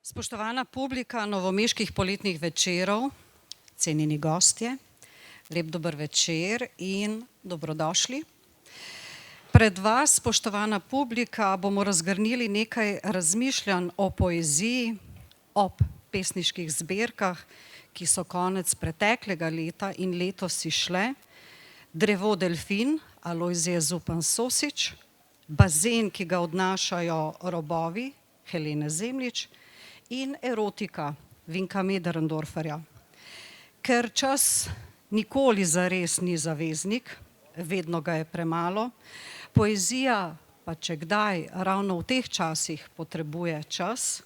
Spoštovana publika novomeških poletnih večerov, cenjeni gostje, lep dober večer in dobrodošli. Pred vas, spoštovana publika, bomo razgrnili nekaj razmišljanj o poeziji, ob pesniških zbirkah, ki so konec preteklega leta in letos izšle: Drevo Delfin, Alojzije Zupan Sosič, Bazen, ki ga odnašajo robovi, Helene Zemljič, in Erotika, Vinka Möderndorferja. Ker čas nikoli zares ni zaveznik, vedno ga je premalo, poezija pa če kdaj ravno v teh časih potrebuje čas,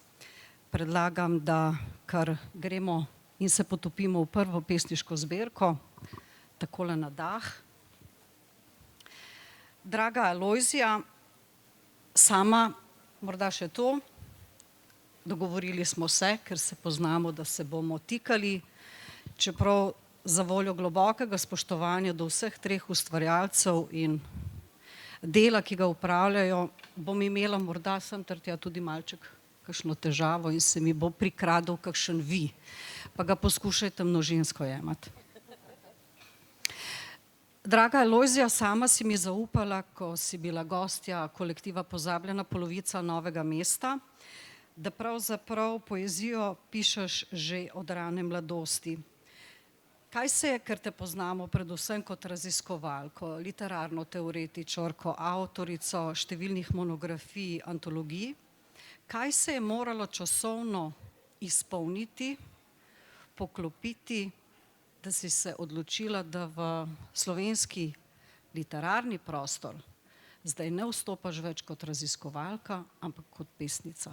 predlagam, da kar gremo in se potopimo v prvo pesniško zbirko, takole na dah. Draga Alojzija, sama morda še to, dogovorili smo se, ker se poznamo, da se bomo tikali, čeprav za voljo globokega spoštovanja do vseh treh ustvarjalcev in dela, ki ga upravljajo, bom imela morda sem ter tja tudi malček kakšno težavo in se mi bo prikradel kakšen vi, pa ga poskušajte množinsko jemati. Draga Alojzija, sama si mi zaupala, ko si bila gostja kolektiva Pozabljena polovica Novega mesta, da pravzaprav poezijo pišeš že od rane mladosti. Kaj se je, ker te poznamo predvsem kot raziskovalko, literarno teoretičarko, avtorico številnih monografij, antologij, kaj se je moralo časovno izpolniti, poklopiti, da si se odločila, da v slovenski literarni prostor zdaj ne vstopaš več kot raziskovalka, ampak kot pesnica?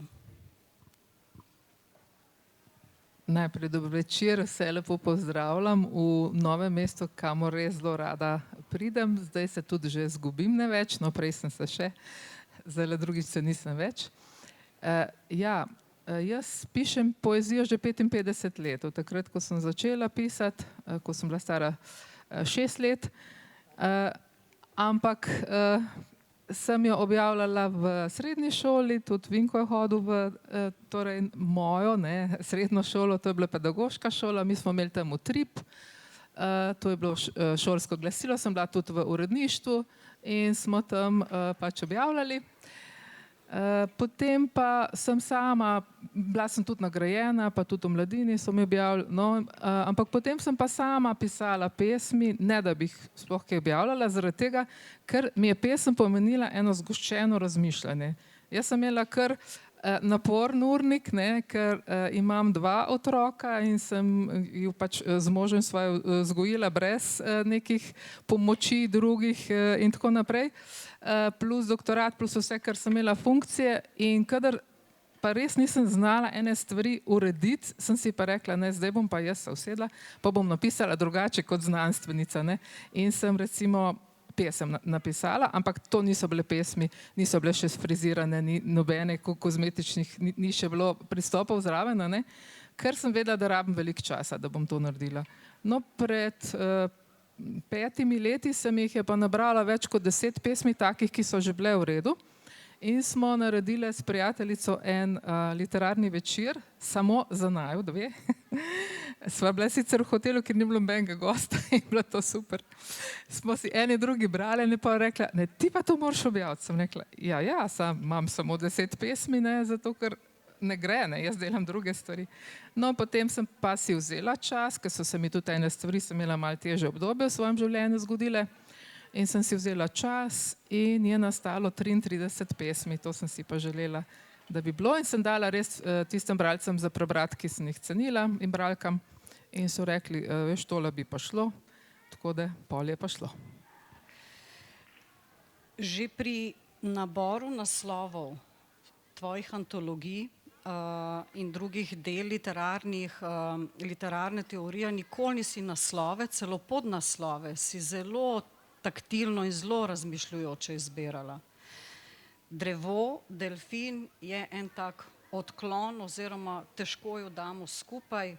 Najprej dober večer, vse lepo pozdravljam v Novem mestu, kamor res zelo rada pridem. Zdaj se tudi že izgubim ne več, no prej sem se še, zdajle drugič se nisem več. Jaz pišem poezijo že 55 let, od takrat, ko sem začela pisati, ko sem bila stara 6 let, ampak sem jo objavljala v srednji šoli, tudi Vinko je hodil v mojo srednjo šolo, to je bila pedagoška šola, mi smo imeli tam utrip, to je bilo šolsko glasilo, sem bila tudi v uredništvu in smo tam pač objavljali. Potem pa sem sama, bila sem tudi nagrajena, pa tudi v Mladini so mi objavili, no, ampak potem sem pa sama pisala pesmi, ne da bi jih sploh kaj objavljala, zaradi tega, ker mi je pesem pomenila eno zgoščeno razmišljanje. Jaz sem imela kar naporen urnik, ker imam 2 otroka in sem ju pač z možem svojo vzgojila brez nekih pomoči drugih in tako naprej. Plus doktorat, plus vse, kar sem imela funkcije, in kadar pa res nisem znala ene stvari urediti, sem si pa rekla, ne, zdaj bom pa jaz se usedla, pa bom napisala drugače kot znanstvenica, ne. In sem recimo pesem napisala, ampak to niso bile pesmi, niso bile še sfrizirane, ni nobene kozmetičnih, ni še bilo pristopov zraven, ne, ker sem vedela, da rabim veliko časa, da bom to naredila. No, pred 5 leti sem jih je pa nabrala več kot 10 pesmi takih, ki so že bile v redu, in smo naredile s prijateljico en literarni večer, samo za naju 2. Sva bile sicer v hotelu, ker ni bilo nobenega gosta in bilo to super. Smo si eni drugi brali in je pa rekla, ne, ti pa to moraš objaviti. Sem rekla, imam samo 10 pesmi, ne, zato ker ne gre, ne, jaz delam druge stvari. No, potem sem pa si vzela čas, ker so se mi tudi ene stvari, sem imela malo težje obdobje v svojem življenju zgodile, in sem si vzela čas in je nastalo 33 pesmi, to sem si pa želela, da bi bilo, in sem dala res tistim bralcem za prebrati, ki sem jih cenila, in bralkam, in so rekli, veš, tole bi pa šlo, tako da pol je pa šlo. Že pri naboru naslovov tvojih antologij in drugih del literarne teorije nikoli nisi naslove, celo podnaslove si zelo taktilno in zelo razmišljujoče izbirala. Drevo, Delfin je en tak odklon oziroma težko jo damo skupaj.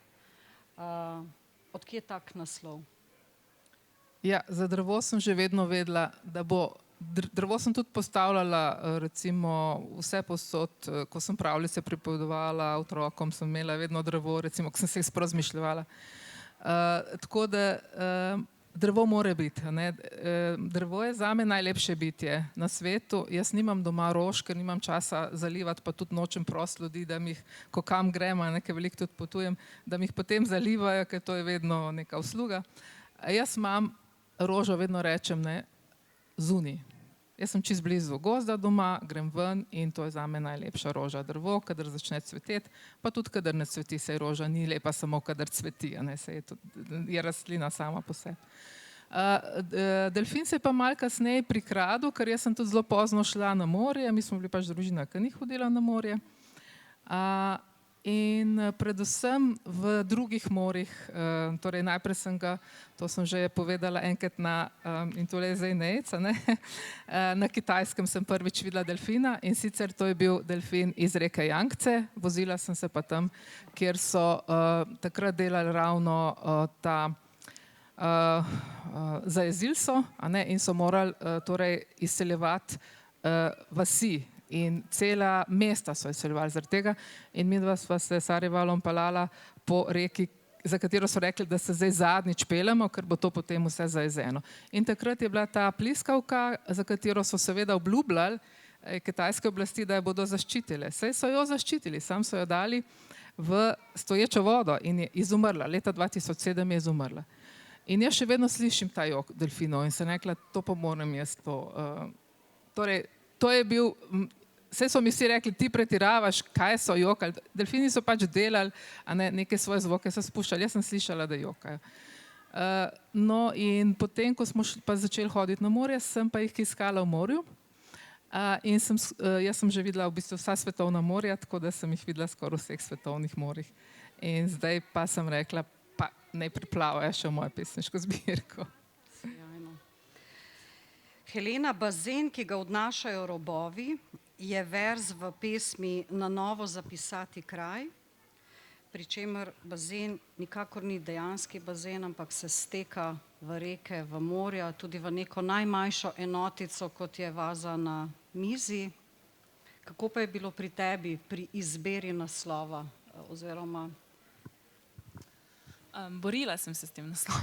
Od kje tak naslov? Ja, za drevo sem že vedno vedela, da bo Drevo sem tudi postavljala, recimo vse posod, ko sem pravljice pripovedovala otrokom, sem imela vedno drevo, recimo, ko sem se jih sploh zmišljevala. Tako da drevo mora biti, ne. Drevo je zame najlepše bitje na svetu. Jaz nimam doma rož, ker nimam časa zalivati, pa tudi nočem prositi ljudi, da mi jih, ko kam gremo, ker veliko tudi potujem, da mi jih potem zalivajo, ker to je vedno neka usluga. Jaz imam rožo, vedno rečem, ne, zunaj. Jaz sem čisto blizu gozda doma, grem ven in to je zame najlepša roža. Drevo, kadar začne cveteti, pa tudi kadar ne cveti, saj roža ni lepa samo kadar cveti, ne, saj je rastlina sama po sebi. Delfin se je pa malo kasneje prikradel, ker jaz sem tudi zelo pozno šla na morje, mi smo bili pač družina, ki ni hodila na morje. In predvsem v drugih morjih, torej najprej sem ga, to sem že povedala enkrat in tole je zdaj nejca, ne, na Kitajskem sem prvič videla delfina in sicer to je bil delfin iz reke Jangtze, vozila sem se pa tam, kjer so takrat delali ravno zajezili so, a ne, in so morali torej izseljevati vasi. In cela mesta so izseljevali zaradi tega in midva sva se s Sarivalom peljala po reki, za katero so rekli, da se zdaj zadnjič peljemo, ker bo to potem vse zajezeno. In takrat je bila ta pliskavka, za katero so seveda obljubljali kitajske oblasti, da jo bodo zaščitile. Saj so jo zaščitili, sam so jo dali v stoječo vodo in je izumrla. Leta 2007 je izumrla. In jaz še vedno slišim ta jok delfinov in sem rekla, to pa moram jaz to. Torej, to je bil, vse so mi vsi rekli, ti pretiravaš, kaj so jokali. Delfini so pač delali, a ne, neke svoje zvoke so spuščali, jaz sem slišala, da jokajo. No in potem, ko smo pa začeli hoditi na morje, sem pa jih iskala v morju. In jaz sem že videla v bistvu vsa svetovna morja, tako da sem jih videla skoraj v vseh svetovnih morjih. In zdaj pa sem rekla, pa naj priplavajo še v mojo pesniško zbirko. Helena, bazen, ki ga odnašajo robovi, je verz v pesmi Na novo zapisati kraj, pri čemer bazen nikakor ni dejanski bazen, ampak se steka v reke, v morja, tudi v neko najmanjšo enotico, kot je vaza na mizi. Kako pa je bilo pri tebi pri izbiri naslova oziroma? Borila sem se s tem naslovom.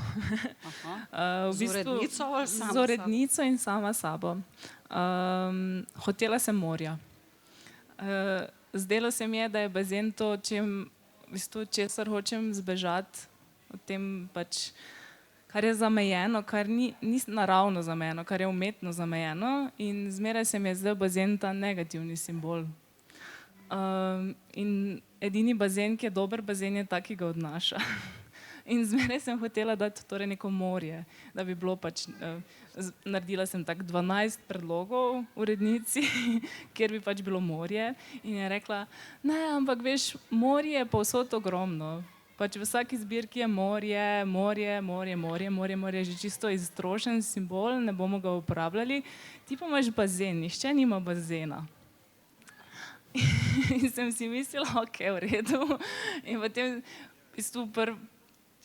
Z urednico ali sama? Z urednico in sama sabo. Hotela sem morja. Zdelo se mi je, da je bazen to, česar hočem zbežati, o tem pač, kar je zamejeno, kar ni naravno zamejeno, kar je umetno zamejeno, in zmeraj se mi je zdel bazen ta negativni simbol. In edini bazen, ki je dober bazen, je ta, ki ga odnaša. In zmeraj sem hotela dati torej neko morje, da bi bilo pač, naredila sem tako 12 predlogov urednici, kjer bi pač bilo morje, in je rekla, ne, ampak veš, morje je povsod ogromno. Pač v vsaki zbirki je morje, morje, morje, morje, morje, morje, že čisto iztrošen simbol, ne bomo ga uporabljali. Ti pa imaš bazen, nihče nima bazena. In sem si mislila, ok, v redu. In potem v bistvu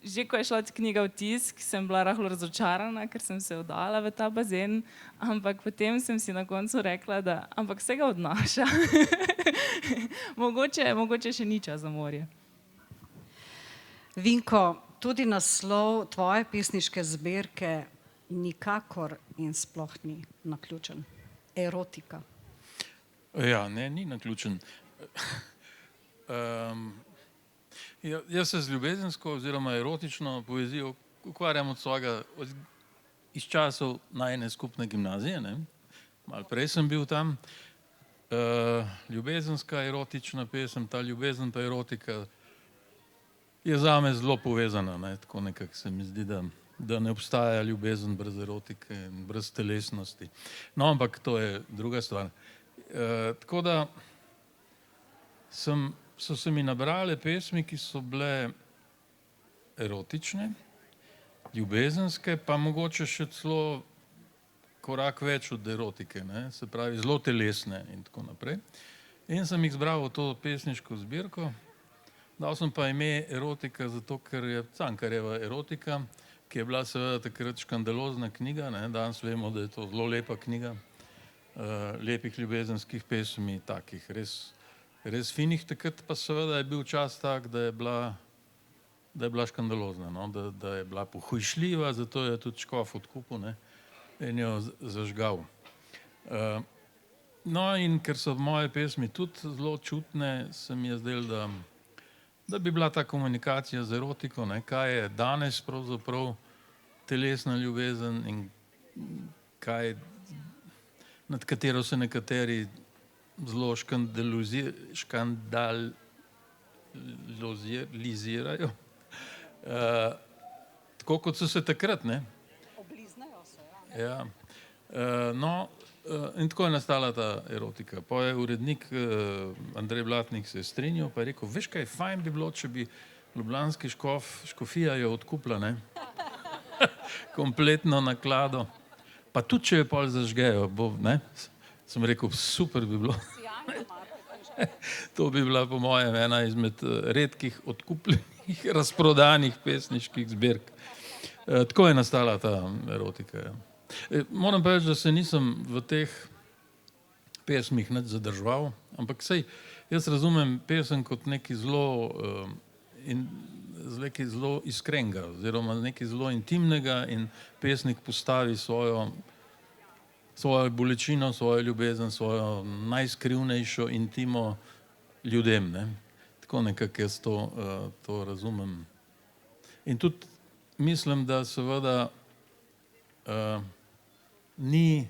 že ko je šla knjiga v tisk, sem bila rahlo razočarana, ker sem se vdala v ta bazen, ampak potem sem si na koncu rekla, da ampak se ga odnaša. Mogoče še ni čas za morje. Vinko, tudi naslov tvoje pesniške zbirke nikakor in sploh ni naključen. Erotika. Ja, ne, ni naključen. Jaz se z ljubezensko oziroma erotično poezijo ukvarjam od svojega, iz časov najine skupne gimnazije, ne. Malo prej sem bil tam. Ljubezenska erotična pesem, ta ljubezen pa erotika je zame zelo povezana, ne. Tako nekako se mi zdi, da ne obstaja ljubezen brez erotike in brez telesnosti. No, ampak to je druga stvar. Tako da so se mi nabrale pesmi, ki so bile erotične, ljubezenske, pa mogoče še celo korak več od erotike, ne? Se pravi zelo telesne in tako naprej. In sem jih zbral v to pesniško zbirko. Dal sem pa ime Erotika zato, ker je Cankarjeva erotika, ki je bila seveda takrat škandalozna knjiga, ne? Danes vemo, da je to zelo lepa knjiga. lepih ljubezenskih pesmi, takih res finih. Takrat pa seveda je bil čas tak, da je bila škandalozna, no? Da je bila pohujšljiva, zato je tudi škof odkupil, ne? In jo zažgal. No, in ker so moje pesmi tudi zelo čutne, se mi je zdelo, da bi bila ta komunikacija z erotiko, ne? Kaj je danes pravzaprav telesna ljubezen in kaj, nad katero se nekateri zelo škandalizirajo. Tako kot so se takrat, ne? Obliznajo se, Ja. No, in tako je nastala ta erotika. Pa je urednik Andrej Blatnik se je strinjal, pa je rekel, veš kaj, fajn bi bilo, če bi ljubljanski škofija jo odkupila, ne? Kompletno naklado. Pa tudi, če jo pol zažgejo, ne? Sem rekel, super bi bilo. To bi bila po mojem ena izmed redkih odkupljenih, razprodanih pesniških zbirk. Tako je nastala ta erotika, ja. Moram pa reči, da se nisem v teh pesmih nič zadrževal, ampak sej, jaz razumem pesem kot nekaj zelo iskrenega, oziroma nekaj zelo intimnega in pesnik postavi svojo bolečino, svojo ljubezen, svojo najskrivnejšo intimo ljudem, ne. Tako nekako jaz to razumem. In tudi mislim, da seveda ni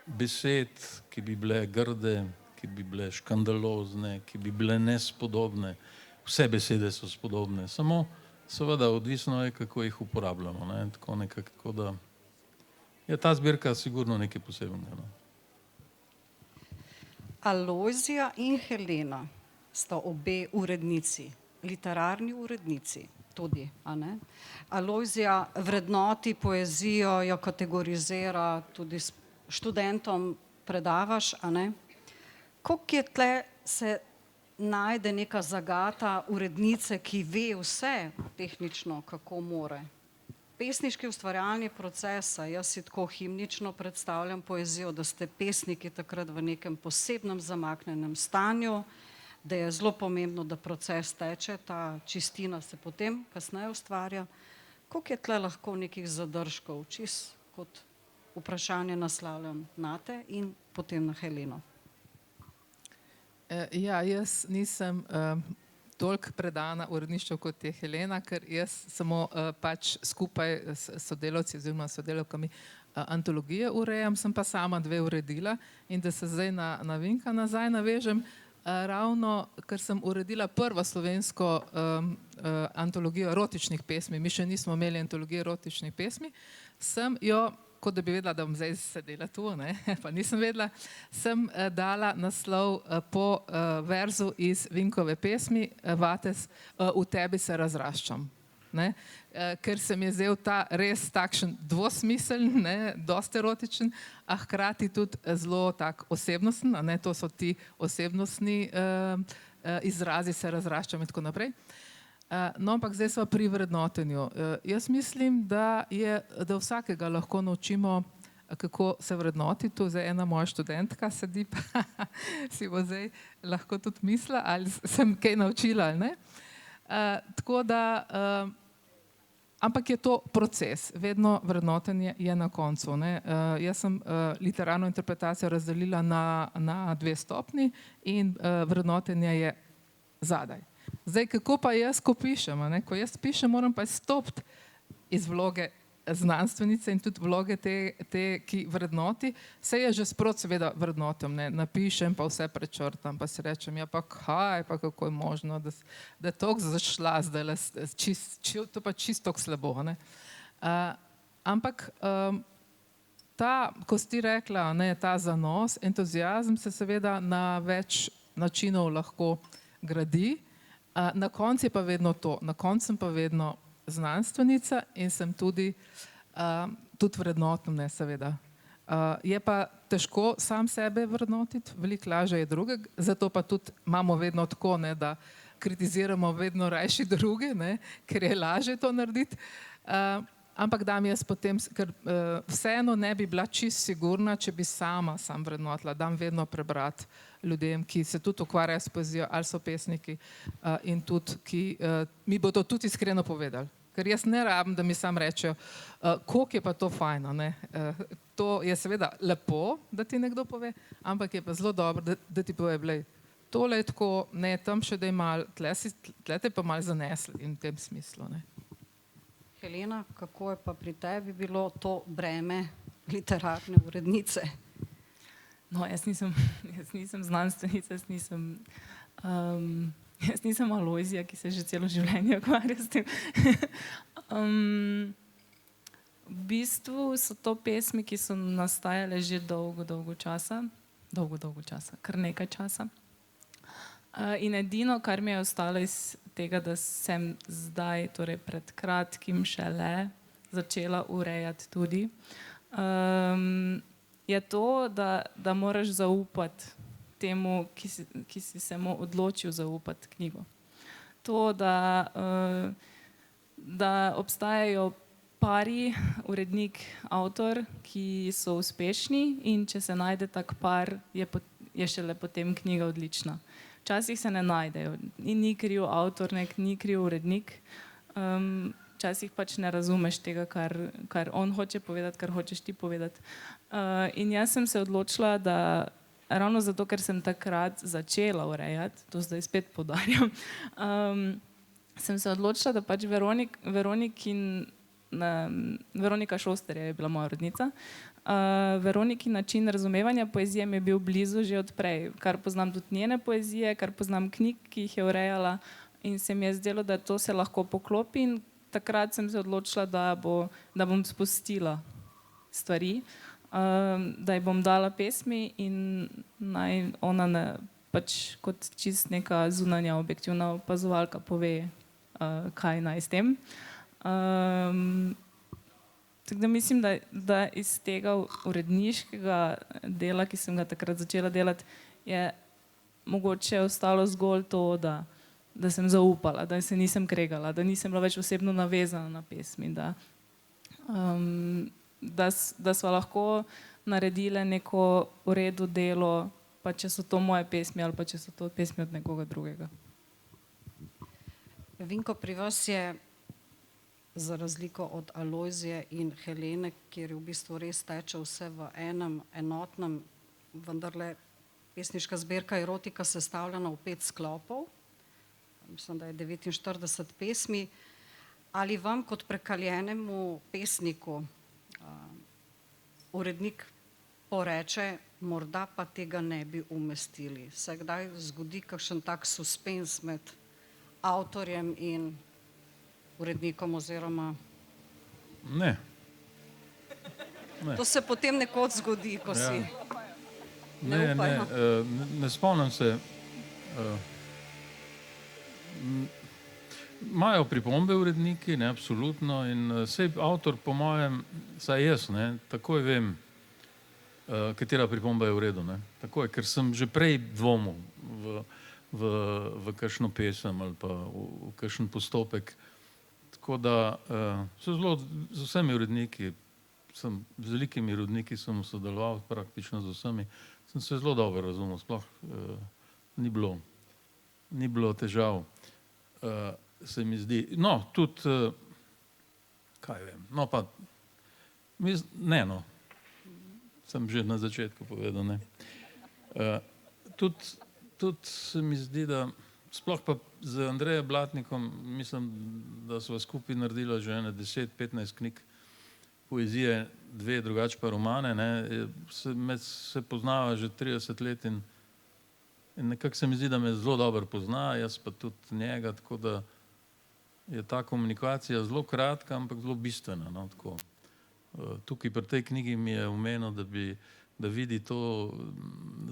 besed, ki bi bile grde, ki bi bile škandalozne, ki bi bile nespodobne. Vse besede so spodobne, samo seveda odvisno je, kako jih uporabljamo, ne. Tako nekako, da je ta zbirka sigurno nekaj posebnega, no. Alojzija in Helena sta obe urednici, literarni urednici tudi, a ne? Alojzija vrednoti poezijo, jo kategorizira, tudi študentom predavaš, a ne? Koliko je tle se najde neka zagata urednice, ki ve vse tehnično, kako more? Pesniški ustvarjalni proces, jaz si tako himnično predstavljam poezijo, da ste pesniki takrat v nekem posebnem zamaknjenem stanju, da je zelo pomembno, da proces teče, ta čistina se potem kasneje ustvarja. Koliko je tle lahko nekih zadržkov, čist kot vprašanje naslavljam nate in potem na Heleno? Ja, jaz nisem toliko predana uredništvu kot je Helena, ker jaz samo pač skupaj s sodelavci oziroma sodelavkami antologije urejam, sem pa sama dve uredila. In da se zdaj na Vinka nazaj navežem, ravno ker sem uredila prvo slovensko antologijo erotičnih pesmi, mi še nismo imeli antologije erotičnih pesmi, sem jo, kot da bi vedela, da bom zdaj sedela tu, ne, pa nisem vedela, sem dala naslov po verzu iz Vinkove pesmi Vates, v tebi se razraščam. Ne, ker se mi je zdel ta res takšen dvosmiseln, ne, dosti erotičen, a hkrati tudi zelo tak osebnosten, a ne, to so ti osebnostni izrazi, se razraščam in tako naprej. No, ampak zdaj smo pri vrednotenju. Jaz mislim, da vsakega lahko naučimo, kako se vrednoti. Tu zdaj ena moja študentka sedi, pa si bo zdaj lahko tudi mislila, ali sem kaj naučila ali ne. Tako da, ampak je to proces, vedno vrednotenje je na koncu, ne. Jaz sem literarno interpretacijo razdelila na 2 stopnji in vrednotenje je zadaj. Zdaj, kako pa jaz, ko pišem, ne? Ko jaz pišem, moram pa stopiti iz vloge znanstvenice in tudi vloge te, ki vrednoti. Vse je že sproti seveda vrednotam, ne? Napišem, pa vse prečrtam, pa si rečem, ja pa kaj, pa kako je možno, da je toliko zašla zdaj, to pa čisto slabo, ne? Ampak ko si ti rekla, ne, ta zanos, entuziazem se seveda na več načinov lahko gradi. Na koncu je pa vedno to, na koncu sem pa vedno znanstvenica in sem tudi vrednotna, ne, seveda. Je pa težko sam sebe vrednotiti, veliko lažje je druge, zato pa tudi imamo vedno tako, ne, da kritiziramo vedno rajši druge, ne, ker je lažje to narediti. Ampak dam jaz potem, ker vseeno ne bi bila čist sigurna, če bi sam vrednotila. Dam vedno prebrati ljudem, ki se tudi ukvarjajo s poezijo ali so pesniki in tudi, ki mi bodo tudi iskreno povedali. Ker jaz ne rabim, da mi sam rečejo, koliko je pa to fajno. Ne? To je seveda lepo, da ti nekdo pove, ampak je pa zelo dobro, da ti pove, glej, tole je tako, ne, tam še da je malo, tle te pa malo zanesli in v tem smislu. Ne? Helena, kako je pa pri tebi bilo to breme literarne urednice? No, jaz nisem znanstvenica, jaz nisem Alojzija, ki se že celo življenje ukvarja s tem. V bistvu so to pesmi, ki so nastajale že dolgo časa, kar nekaj časa. In edino, kar mi je ostalo iz tega, da sem zdaj, torej pred kratkim šele začela urejati tudi, je to, da moraš zaupati temu, ki si se mu odločil zaupati knjigo. To, da obstajajo pari, urednik, avtor, ki so uspešni in če se najde tak par, je šele potem knjiga odlična. Včasih se ne najdejo in ni kriv avtor, ni kriv urednik. Včasih pač ne razumeš tega, kar on hoče povedati, kar hočeš ti povedati. In jaz sem se odločila, da ravno zato, ker sem takrat začela urejati, to zdaj spet poudarjam, sem se odločila, da pač Veronika Šoster je bila moja urednica. Veroniki način razumevanja poezije mi je bil blizu že odprej, kar poznam tudi njene poezije, kar poznam knjig, ki jih je urejala in se mi je zdelo, da to se lahko poklopi in takrat sem se odločila, da bom spustila stvari, da ji bom dala pesmi in naj ona pač kot čist neka zunanja objektivna opazovalka pove, kaj naj s tem. Tako da mislim, da iz tega uredniškega dela, ki sem ga takrat začela delati, je mogoče ostalo zgolj to, da sem zaupala, da se nisem kregala, da nisem bila več osebno navezana na pesmi, da sva lahko naredile neko v redu delo, pa če so to moje pesmi ali pa če so to pesmi od nekoga drugega. Vinko, pri vas je za razliko od Alojzije in Helene, kjer v bistvu res teče vse v enem enotnem, vendarle pesniška zbirka Erotika sestavljena v 5 sklopov, mislim, da je 49 pesmi. Ali vam kot prekaljenemu pesniku urednik poreče, morda pa tega ne bi umestili? Se kdaj zgodi kakšen tak suspens med avtorjem in urednikom oziroma? Ne. To se potem nekoč zgodi, ko si ne upajo. Ne spomnim se. Imajo pripombe uredniki, ne, absolutno, in sej avtor po mojem, saj jaz, ne, takoj vem, katera pripomba je v redu, ne, takoj, ker sem že prej dvomil v kakšno pesem ali pa v kakšen postopek. Tako da z vsemi uredniki, z velikimi uredniki sem sodeloval, praktično z vsemi, sem se zelo dobro razumel, sploh ni bilo težav, se mi zdi. No, tudi, kaj vem, no pa, sem že na začetku povedal, ne. Tudi se mi zdi, da sploh pa z Andrejem Blatnikom, mislim, da sva skupaj naredila že 10-15 knjig poezije, 2 drugače pa romane, ne, se poznava že 30 let in nekako se mi zdi, da me zelo dobro pozna, jaz pa tudi njega, tako da je ta komunikacija zelo kratka, ampak zelo bistvena, no, tako. Tukaj pri tej knjigi mi je omenil, da vidi to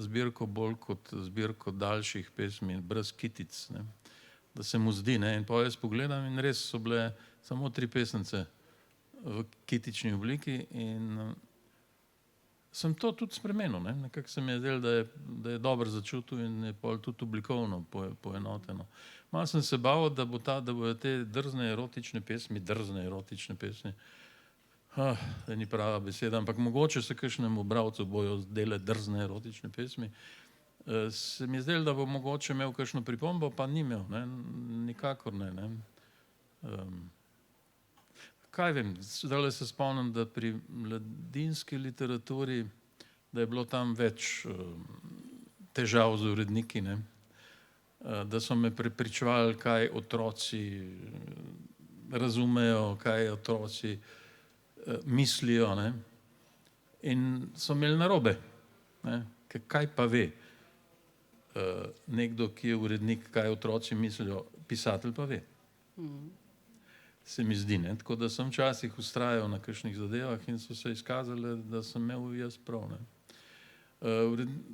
zbirko bolj kot zbirko daljših pesmi, brez kitic, ne, da se mu zdi, ne, in pa jaz pogledam in res so bile samo 3 pesnice v kitični obliki in sem to tudi spremenil, ne, nekako se mi je zdelo, da je dobro začutil in je pol tudi oblikovno poenoteno. Malo sem se bal, da bodo te drzne erotične pesmi, Ni prava beseda, ampak mogoče se kakšnemu bralcu bojo zdele drzne erotične pesmi. Se mi je zdelo, da bo mogoče imel kakšno pripombo, pa ni imel, ne? Nikakor ne. Kaj vem, zdaj se spomnim, da pri mladinski literaturi, da je bilo tam več težav z uredniki, ne? Da so me prepričevali, kaj otroci razumejo, kaj otroci mislijo, ne? In so imeli narobe, ne? Kaj pa ve nekdo, ki je urednik, kaj otroci mislijo, pisatelj pa ve. Se mi zdi, ne? Tako da sem včasih vztrajal na kakšnih zadevah in so se izkazale, da sem imel jaz prav, ne?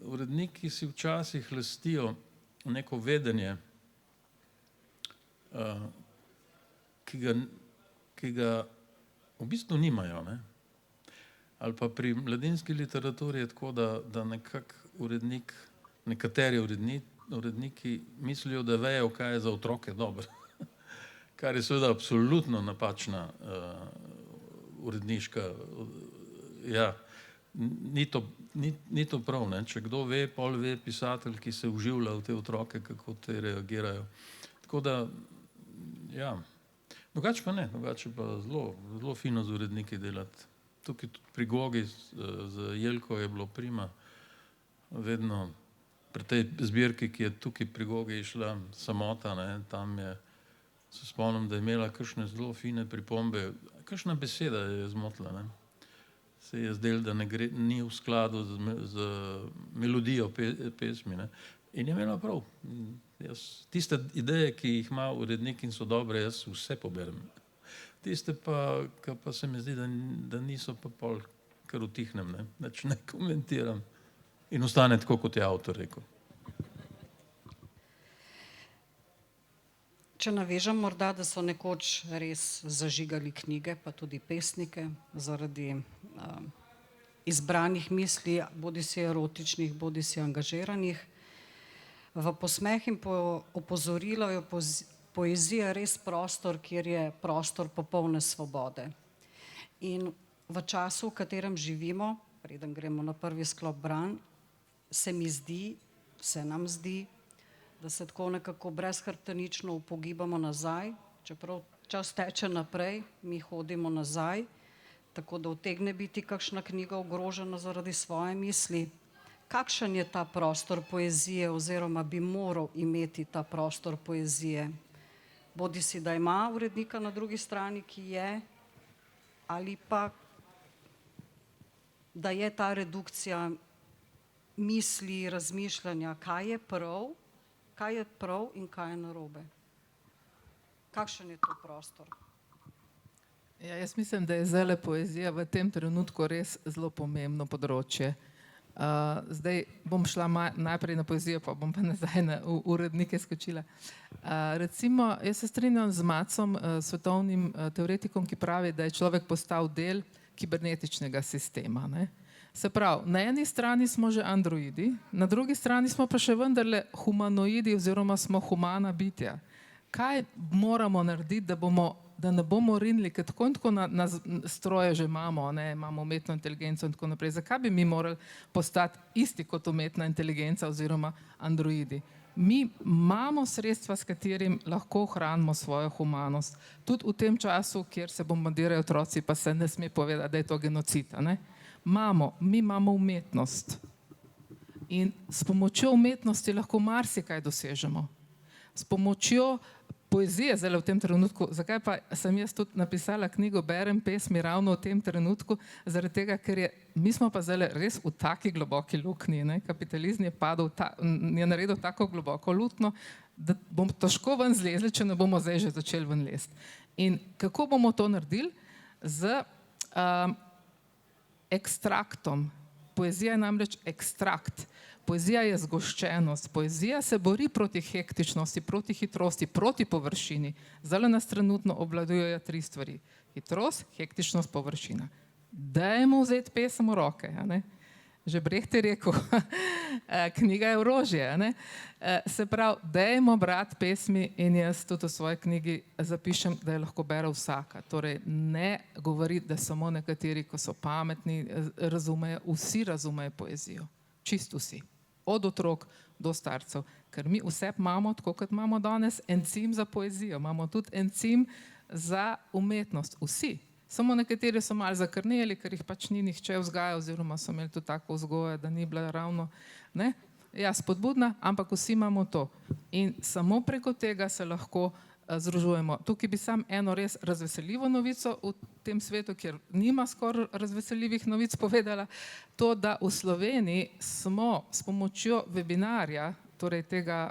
Uredniki si včasih lastijo neko vedenje, ki ga v bistvu nimajo, ne? Ali pa pri mladinski literaturi je tako, da nekako nekateri uredniki mislijo, da vejo, kaj je za otroke dobro. Kar je seveda absolutno napačna uredniška, ja, ni to prav, ne? Če kdo ve, pol ve pisatelj, ki se vživlja v te otroke, kako te reagirajo. Tako da, ja, drugače pa ne, drugače pa zelo fino z uredniki delati. Tukaj tudi pri Gogi z Jelko je bilo prima, vedno pri tej zbirki, ki je tukaj pri Gogi išla Samota, ne, tam se spomnim, da je imela kakšne zelo fine pripombe, kakšna beseda je zmotila, ne. Se je zdelo, da ni v skladu z melodijo pesmi, ne. In je imela prav. Tiste ideje, ki jih ima urednik in so dobre, jaz vse poberem. Tiste pa, ki pa se mi zdi, da niso, pa pol kar utihnem, ne. Nič ne komentiram. In ostane tako, kot je avtor rekel. Če navežem morda, da so nekoč res zažigali knjige, pa tudi pesnike, zaradi izbranih misli, bodisi erotičnih, bodisi angažiranih. V Posmeh in opozorilo je poezija res prostor, kjer je prostor popolne svobode. In v času, v katerem živimo, preden gremo na prvi sklop branj, se nam zdi, da se tako nekako brezhrbtenično upogibamo nazaj, čeprav čas teče naprej, mi hodimo nazaj, tako da utegne biti kakšna knjiga ogrožena zaradi svoje misli. Kakšen je ta prostor poezije oziroma bi moral imeti ta prostor poezije? Bodisi da ima urednika na drugi strani, ki je, ali pa da je ta redukcija misli, razmišljanja, kaj je prav in kaj je narobe. Kakšen je to prostor? Ja, jaz mislim, da je zdajle poezija v tem trenutku res zelo pomembno področje. Zdaj bom šla najprej na poezijo, pa bom pa nazaj na urednike skočila. Recimo, jaz se strinjam z Macom, svetovnim teoretikom, ki pravi, da je človek postal del kibernetičnega sistema, ne. Se pravi, na eni strani smo že androidi, na drugi strani smo pa še vendarle humanoidi oziroma smo humana bitja. Kaj moramo narediti, da ne bomo rinili, ker tako in tako na stroje že imamo, ne, imamo umetno inteligenco in tako naprej. Zakaj bi mi morali postati isti kot umetna inteligenca oziroma androidi? Mi imamo sredstva, s katerim lahko ohranimo svojo humanost. Tudi v tem času, kjer se bombardirajo otroci, pa se ne sme povedati, da je to genocid, ne? Mi imamo umetnost in s pomočjo umetnosti lahko marsikaj dosežemo. S pomočjo poezije, zdaj v tem trenutku, zakaj pa sem jaz tudi napisala knjigo Berem pesmi ravno v tem trenutku, zaradi tega, ker mi smo pa zdaj res v taki globoki luknji, ne? Kapitalizem je naredil tako globoko luknjo, da bomo težko ven zlezli, če ne bomo zdaj že začeli ven lezti. In kako bomo to naredili? Z ekstraktom. Poezija je namreč ekstrakt. Poezija je zgoščenost. Poezija se bori proti hektičnosti, proti hitrosti, proti površini. Zdaj nas trenutno obvladujejo 3 stvari. Hitrost, hektičnost, površina. Dajmo vzeti pesem v roke, a ne? že Brecht je rekel, knjiga je orožje. A ne? Se pravi, dajmo brati pesmi in jaz tudi v svoji knjigi zapišem, da je lahko bere vsaka. Torej ne govoriti, da samo nekateri, ko so pametni, razumejo, vsi razumejo poezijo. Čisto vsi. Od otrok do starcev. Ker mi vse imamo, tako kot imamo danes, encim za poezijo. Imamo tudi encim za umetnost. Vsi. Samo nekateri so malo zakrneli, ker jih pač ni nihče vzgajal, oziroma so imeli tudi tako vzgojo, da ni bila ravno spodbudna, ampak vsi imamo to. In samo preko tega se lahko združujemo. Tukaj bi sam eno res razveseljivo novico v tem svetu, kjer nima skoraj razveseljivih novic povedala, to, da v Sloveniji smo s pomočjo webinarja, torej tega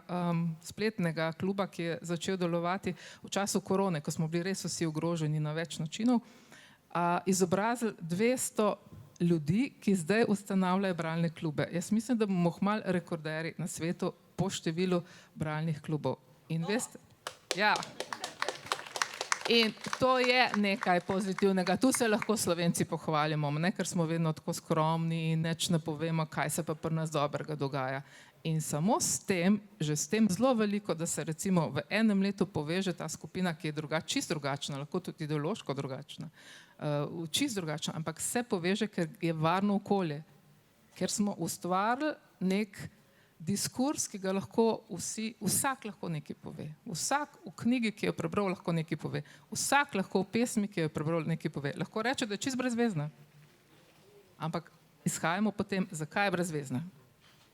spletnega kluba, ki je začel delovati v času korone, ko smo bili res vsi ogroženi na več načinov, izobrazili 200 ljudi, ki zdaj ustanavljajo bralne klube. Jaz mislim, da bomo kmalu rekorderji na svetu po številu bralnih klubov. In veste, ja. In to je nekaj pozitivnega. Tu se lahko Slovenci pohvalimo, ne, ker smo vedno tako skromni in nič ne povemo, kaj se pa pri nas dobrega dogaja. In samo s tem, že s tem zelo veliko, da se recimo v enem letu poveže ta skupina, ki je čisto drugačna, lahko tudi ideološko drugačna, čisto drugačna, ampak se poveže, ker je varno okolje, ker smo ustvarili nek diskurs, ki ga lahko vsak lahko nekaj pove. Vsak v knjigi, ki jo prebral, lahko nekaj pove. Vsak lahko v pesmi, ki jo prebral, nekaj pove. Lahko reče, da je čisto brezvezna. Ampak izhajamo potem, zakaj je brezvezna.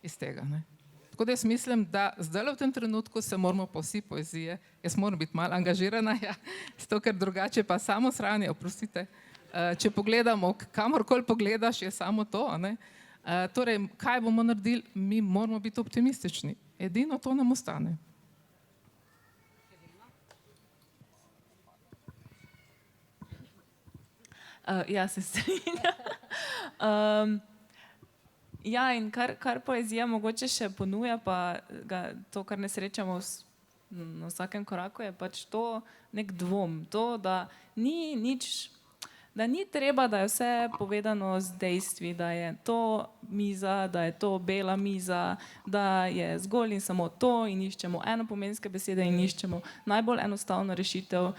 Iz tega, ne. Tako da jaz mislim, da zdaj v tem trenutku se moramo pa vsi poezije, jaz moram biti malo angažirana, ja, zato ker drugače pa samo sranje, oprostite. Če pogledamo, kamorkoli pogledaš, je samo to, ne. Torej, kaj bomo naredili? Mi moramo biti optimistični. Edino to nam ostane. Ja, se strinjam. Ja, in kar poezija mogoče še ponuja, pa to, kar ne srečamo na vsakem koraku, je pač to nek dvom. To, da ni nič, da ni treba, da je vse povedano z dejstvi, da je to miza, da je to bela miza, da je zgolj in samo to in iščemo enopomenske besede in iščemo najbolj enostavno rešitev,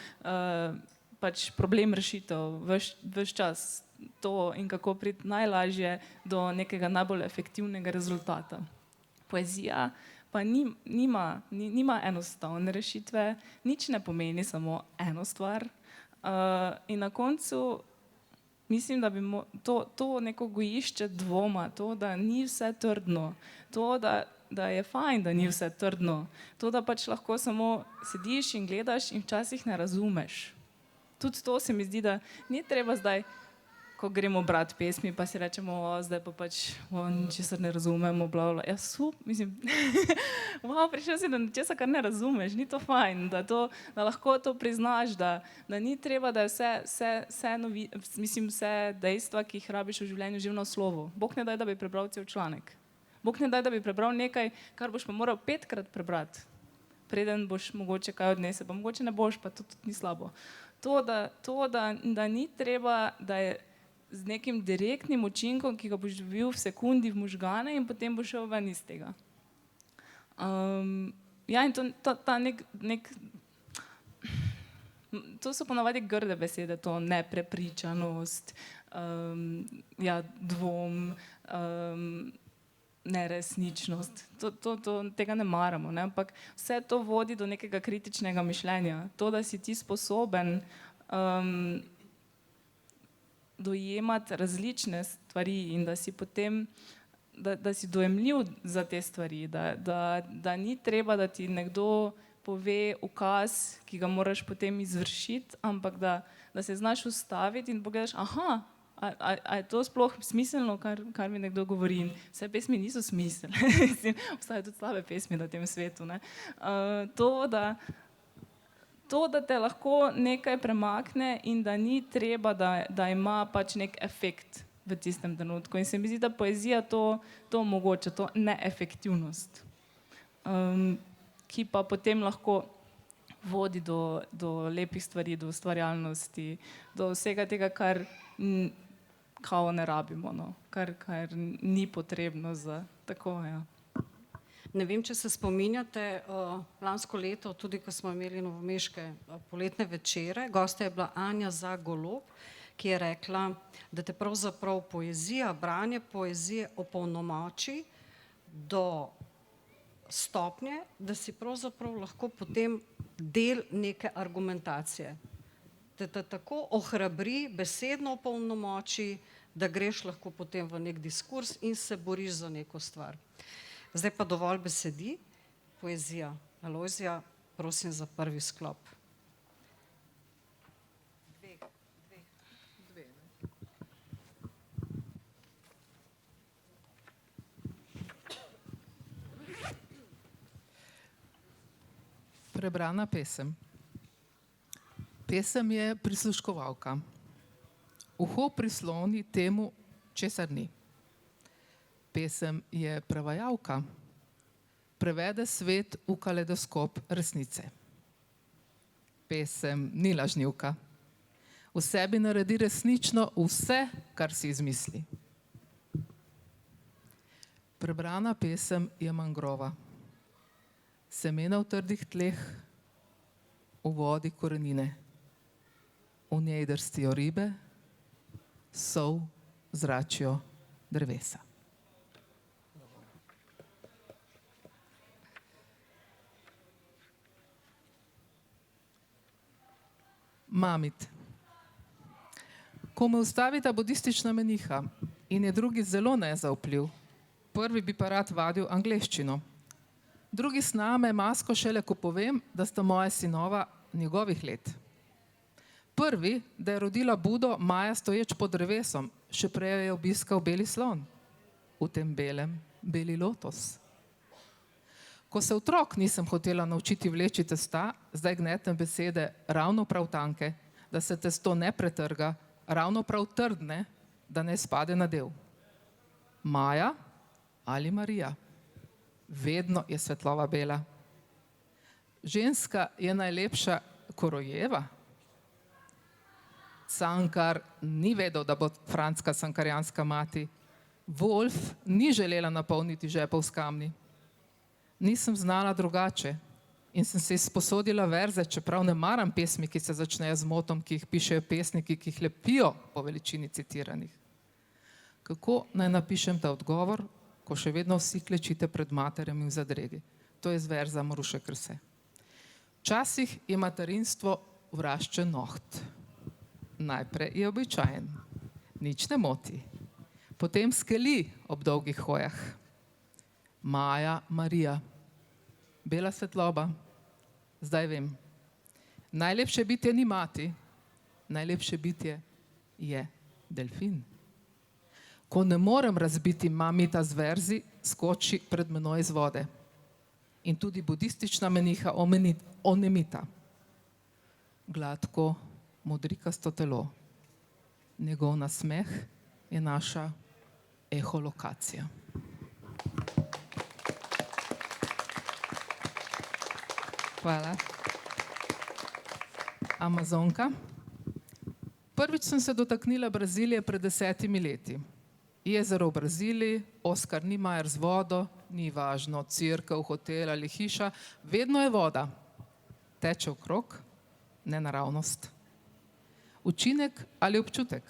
pač problem rešitev, ves čas to in kako priti najlažje do nekega najbolj efektivnega rezultata. Poezija pa nima enostavne rešitve, nič ne pomeni samo eno stvar. In na koncu mislim, da bi to neko gojišče dvoma, to, da ni vse trdno, to, da je fajn, da ni vse trdno, to, da pač lahko samo sediš in gledaš in včasih ne razumeš. Tudi to se mi zdi, da ni treba zdaj, ko gremo brati pesmi, pa si rečemo, zdaj pa pač ničesar ne razumemo, bla, bla. Ja, mislim, prišel si do nečesa, kar ne razumeš, ni to fajn, da lahko to priznaš, da ni treba, da je vse dejstva, ki jih rabiš v življenju, že v naslovu. Bog ne daj, da bi prebral cel članek. Bog ne daj, da bi prebral nekaj, kar boš pa moral 5-krat prebrati, preden boš mogoče kaj odnesel, pa mogoče ne boš, pa to tudi ni slabo. To, da ni treba, da je z nekim direktnim učinkom, ki ga boš dobil v sekundi v možgane in potem boš šel ven iz tega. Ja, in ta nek to so ponavadi grde besede, to neprepričanost, ja, dvom, neresničnost. Tega ne maramo, ne? Ampak vse to vodi do nekega kritičnega mišljenja. To, da si ti sposoben dojemati različne stvari in da si potem, da si dojemljiv za te stvari, da ni treba, da ti nekdo pove ukaz, ki ga moraš potem izvršiti, ampak da se znaš ustaviti in pogledaš, aha, a je to sploh smiselno, kar mi nekdo govori. In vse pesmi niso smiselne, obstajajo tudi slabe pesmi na tem svetu, ne. To, da te lahko nekaj premakne in da ni treba, da ima pač nek efekt v tistem trenutku. In se mi zdi, da poezija to omogoča, to neefektivnost, ki pa potem lahko vodi do lepih stvari, do ustvarjalnosti, do vsega tega, kao ne rabimo, no. kar ni potrebno za tako. Ja. Ne vem, če se spominjate, lansko leto, tudi ko smo imeli novomeške poletne večere, gostja je bila Anja Zagolob, ki je rekla, da te pravzaprav poezija, branje poezije opolnomoči do stopnje, da si pravzaprav lahko potem del neke argumentacije. Da te tako ohrabri, besedno opolnomoči, da greš lahko potem v nek diskurs in se boriš za neko stvar. Zdaj pa dovolj besedi, poezija. Alojzija, prosim za prvi sklop. Prebrana pesem. Pesem je prisluškovalka. Uho prisloni temu, česar ni. Pesem je prevajalka. Prevede svet v kaleidoskop resnice. Pesem ni lažnivka. V sebi naredi resnično vse, kar si izmisli. Prebrana pesem je mangrova. Semena v trdih tleh, v vodi korenine. V njej drstijo ribe, sol zračijo drevesa. Mamit. Ko me ustavita budistična meniha in je drugi zelo nezaupljiv, prvi bi pa rad vadil angleščino. Drugi sname masko šele, ko povem, da sta moja sinova njegovih let. Prvi, da je rodila Budo Maja stoječ pod drevesom, še prej je obiskal beli slon. V tem belem, beli lotos. Ko se otrok nisem hotela naučiti vleči testa, zdaj gnetem besede ravno prav tanke, da se testo ne pretrga, ravno prav trdne, da ne spade na del. Maja ali Marija. Vedno je svetlova bela. Ženska je najlepša, ko rojeva. Cankar ni vedel, da bo franska cankarjanska mati. Wolf ni želela napolniti žepov s kamni. Nisem znala drugače in sem se izposodila verze, čeprav ne maram pesmi, ki se začnejo z motom, ki jih pišejo pesniki, ki jih lepijo po veličini citiranih. Kako naj napišem ta odgovor, ko še vedno vsi klečite pred materjami v zadregi? To je z verza Maruše Krse. Včasih je materinstvo vraščen noht. Najprej je običajen, nič ne moti. Potem skeli ob dolgih hojah. Maja, Marija, bela svetloba, zdaj vem. Najlepše bitje ni mati, najlepše bitje je delfin. Ko ne morem razbiti mamita z verzi, skoči pred menoj iz vode. In tudi budistična meniha onemita. Gladko, modrikasto telo. Njegov nasmeh je naša eholokacija. Hvala. Amazonka. Prvič sem se dotaknila Brazilije pred 10 leti. Jezero v Braziliji, Oskar Niemeyer z vodo, ni važno, cerkev, hotel ali hiša, vedno je voda. Teče okrog, nenaravnost. Učinek ali občutek,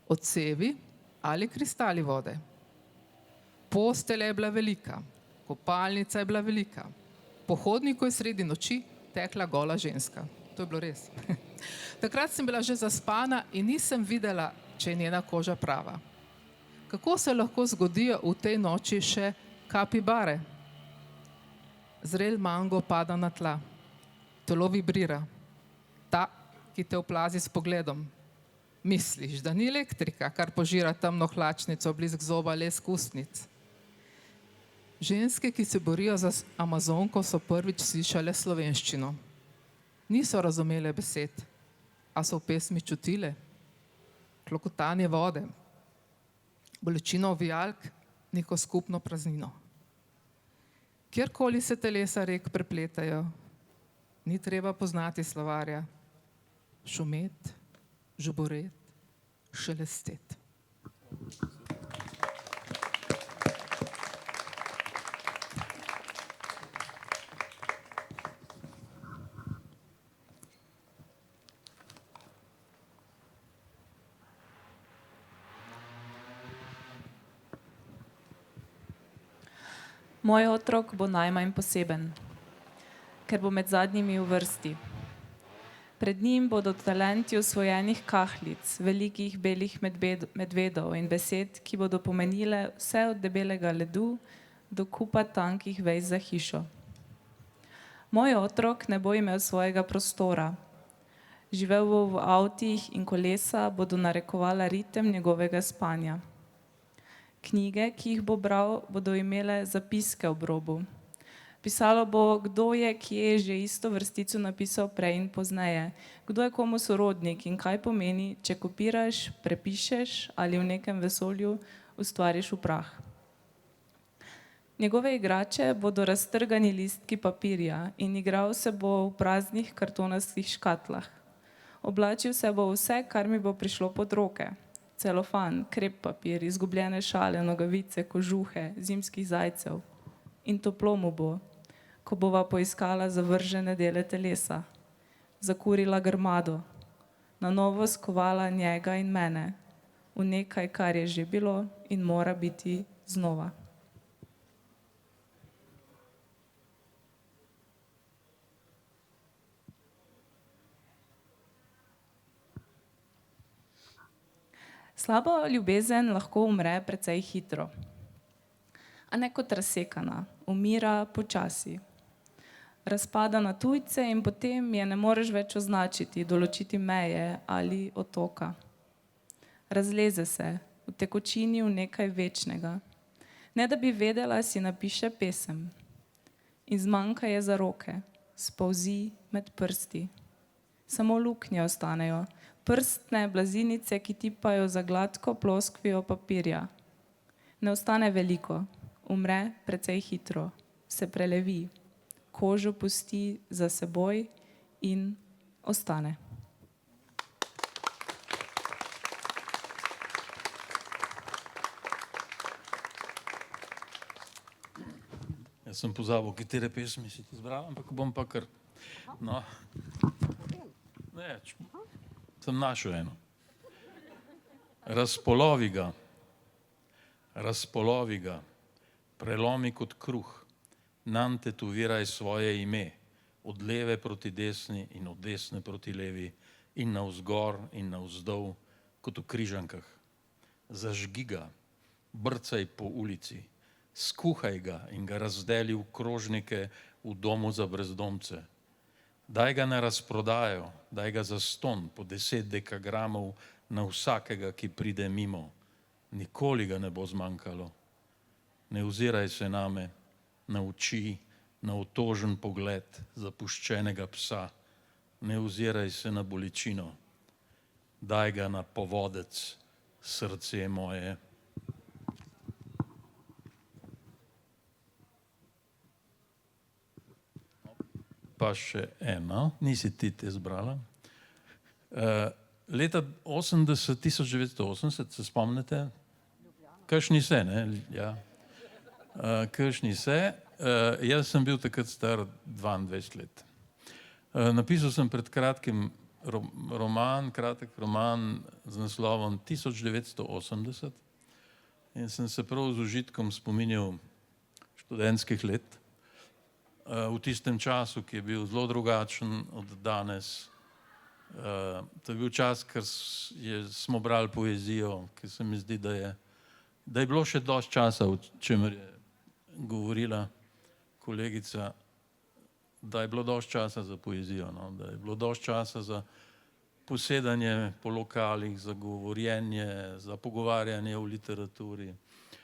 odsevi ali kristali vode. Postelja je bila velika, kopalnica je bila velika. Po hodniku je sredi noči tekla gola ženska. To je bilo res. Takrat sem bila že zaspana in nisem videla, če je njena koža prava. Kako se lahko zgodijo v tej noči še kapibare? Zrel mango pada na tla, telo vibrira. Ta, ki te oplazi s pogledom. Misliš, da ni elektrika, kar požira temno hlačnico, blisk zoba, lesk ustnic. Ženske, ki se borijo za Amazonko, so prvič slišale slovenščino. Niso razumele besed, a so v pesmi čutile klokotanje vode, bolečino ovijalk, neko skupno praznino. Kjerkoli se telesa rek prepletajo, ni treba poznati slovarja. Šumet, žuboret, šelestet. Moj otrok bo najmanj poseben, ker bo med zadnjimi v vrsti. Pred njim bodo talenti osvojenih kahlic, velikih belih medvedov in besed, ki bodo pomenile vse od debelega ledu do kupa tankih vej za hišo. Moj otrok ne bo imel svojega prostora. Živel bo v avtih in kolesa bodo narekovala ritem njegovega spanja. Knjige, ki jih bo bral, bodo imele zapiske ob robu. Pisalo bo, kdo je kje že isto vrstico napisal prej in pozneje, kdo je komu sorodnik in kaj pomeni, če kopiraš, prepišeš ali v nekem vesolju ustvariš v prah. Njegove igrače bodo raztrgani listki papirja in igral se bo v praznih kartonastih škatlah. Oblačil se bo vse, kar mi bo prišlo pod roke. Celofan, krep papir, izgubljene šale, nogavice, kožuhe, zimskih zajcev. In toplo mu bo, ko bova poiskala zavržene dele telesa, zakurila grmado, na novo skovala njega in mene v nekaj, kar je že bilo in mora biti znova. Slaba ljubezen lahko umre precej hitro, a ne kot razsekana, umira počasi. Razpada na tujce in potem je ne moreš več označiti, določiti meje ali otoka. Razleze se v tekočini v nekaj večnega. Ne da bi vedela, si napiše pesem. In zmanjka je za roke, spolzi med prsti. Samo luknje ostanejo, prstne blazinice, ki tipajo za gladko ploskvijo papirja. Ne ostane veliko. Umre precej hitro, se prelevi, kožo pusti za seboj in ostane. Jaz sem pozabil, katere pesmi si ti izbrala, ampak bom pa kar. No. Ne, sem našel eno. Razpolovi ga, prelomi kot kruh, nanj tetoviraj svoje ime, od leve proti desni in od desne proti levi in navzgor in navzdol, kot v križankah. Zažgi ga, brcaj po ulici, skuhaj ga in ga razdeli v krožnike v domu za brezdomce. Daj ga na razprodajo, daj ga zastonj po 10 dekagramov na vsakega, ki pride mimo. Nikoli ga ne bo zmanjkalo. Ne oziraj se name, na oči, na otožen pogled zapuščenega psa. Ne oziraj se na bolečino. Daj ga na povodec, srce moje. Pa še ena, nisi ti te zbrala. Leta 1980, se spomnite? Kakšni se, ne? Ja. Kakšni se. Jaz sem bil takrat star 22 let. Napisal sem pred kratkim kratek roman z naslovom 1980 in sem se prav z užitkom spominjal študentskih let. V tistem času, ki je bil zelo drugačen od danes. To je bil čas, ker smo brali poezijo, ki se mi zdi, da je bilo še dosti časa, o čemer je govorila kolegica, da je bilo dosti časa za poezijo, no? Da je bilo dosti časa za posedanje po lokalih, za govorjenje, za pogovarjanje o literaturi.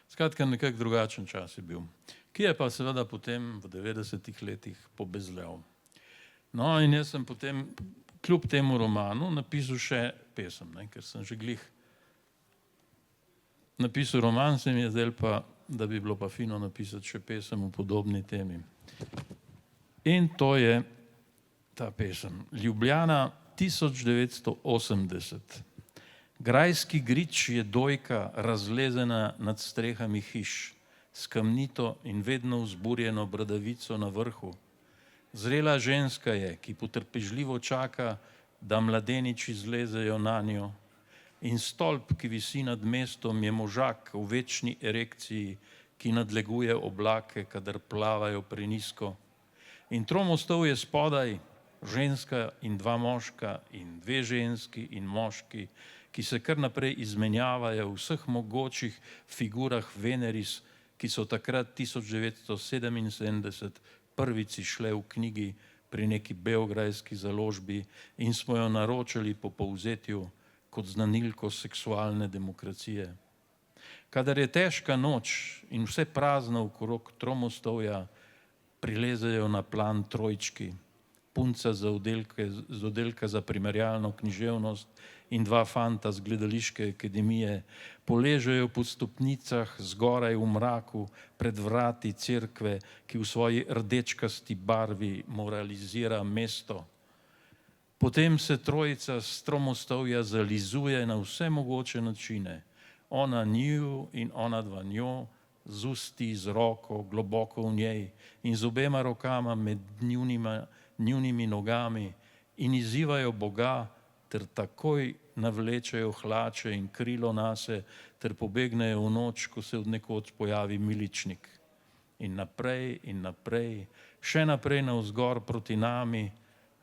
Skratka, nekako drugačen čas je bil, ki je pa seveda potem v 90-ih letih pobezljal. No, in jaz sem potem kljub temu romanu napisal še pesem, ne? Ker sem že glih napisal roman, se mi je zdelo pa, da bi bilo pa fino napisati še pesem v podobni temi. In to je ta pesem. Ljubljana 1980. Grajski grič je dojka razlezena nad strehami hiš, s kamnito in vedno vzburjeno bradavico na vrhu. Zrela ženska je, ki potrpežljivo čaka, da mladeniči zlezejo nanjo. In stolp, ki visi nad mestom, je možak v večni erekciji, ki nadleguje oblake, kadar plavajo prenisko. In tromostovje spodaj, ženska in dva moška in dve ženski in moški, ki se kar naprej izmenjavajo v vseh mogočih figurah Veneris, ki so takrat 1977 prvič šle v knjigi pri neki beograjski založbi in smo jo naročili po povzetju kot znanilko seksualne demokracije. Kadar je težka noč in vse prazno okrog tromostovja, prilezejo na plan trojčki, punca z oddelka za primerjalno književnost in dva fanta z gledališke akademije, poležejo po stopnicah zgoraj v mraku pred vrati cerkve, ki v svoji rdečkasti barvi moralizira mesto. Potem se trojica s tromostovja zalizuje na vse mogoče načine. Ona njiju in ona dva njo, z usti, z roko, globoko v njej in z obema rokama med njunimi nogami in izzivajo Boga ter takoj navlečejo hlače in krilo nase ter pobegnejo v noč, ko se od nekoč pojavi miličnik. In naprej, še naprej navzgor proti nami,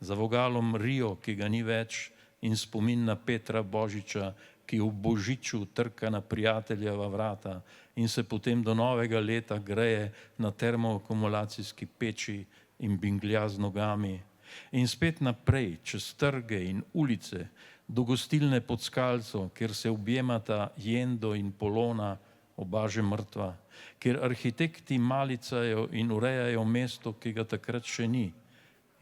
za vogalom Rio, ki ga ni več, in spomin na Petra Božiča, ki v Božiču trka na prijateljeva vrata in se potem do novega leta greje na termoakumulacijski peči in binglja z nogami. In spet naprej, čez trge in ulice, do gostilne pod Skalco, kjer se objemata Jendo in Polona, oba že mrtva, kjer arhitekti malicajo in urejajo mesto, ki ga takrat še ni.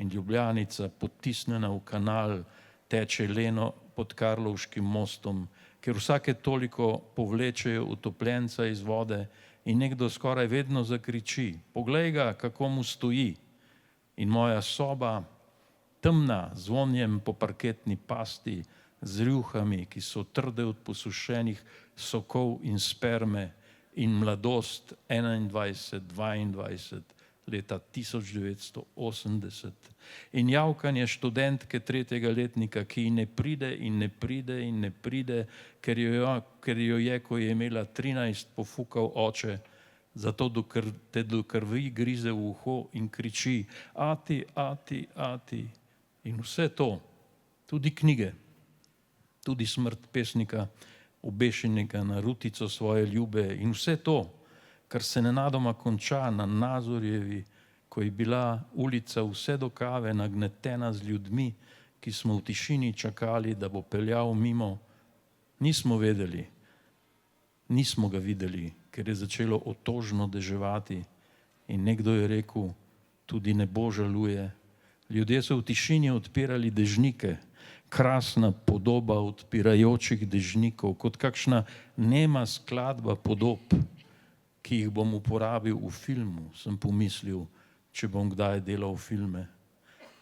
In Ljubljanica, potisnjena v kanal, teče leno pod Karlovškim mostom, ker vsake toliko povlečejo utopljenca iz vode in nekdo skoraj vedno zakriči: "Poglej ga, kako mu stoji." In moja soba, temna, z vonjem po parketni pasti, z rjuhami, ki so trde od posušenih sokov in sperme, in mladost 21, 22, leta 1980. In javkanje študentke tretjega letnika, ki ne pride in ne pride in ne pride, ker jo je, ko je imela 13, pofukal oče, zato te do krvi grize v uho in kriči: "Ati, ati, ati." In vse to, tudi knjige, tudi smrt pesnika, obešenega na rutico svoje ljube, in vse to, kar se nenadoma konča na Nazorjevi, ko je bila ulica vse do kave nagnetena z ljudmi, ki smo v tišini čakali, da bo peljal mimo, nismo vedeli, nismo ga videli, ker je začelo otožno deževati in nekdo je rekel: "Tudi nebo žaluje." Ljudje so v tišini odpirali dežnike, krasna podoba odpirajočih dežnikov, kot kakšna nema skladba podob, ki jih bom uporabil v filmu, sem pomislil, če bom kdaj delal filme.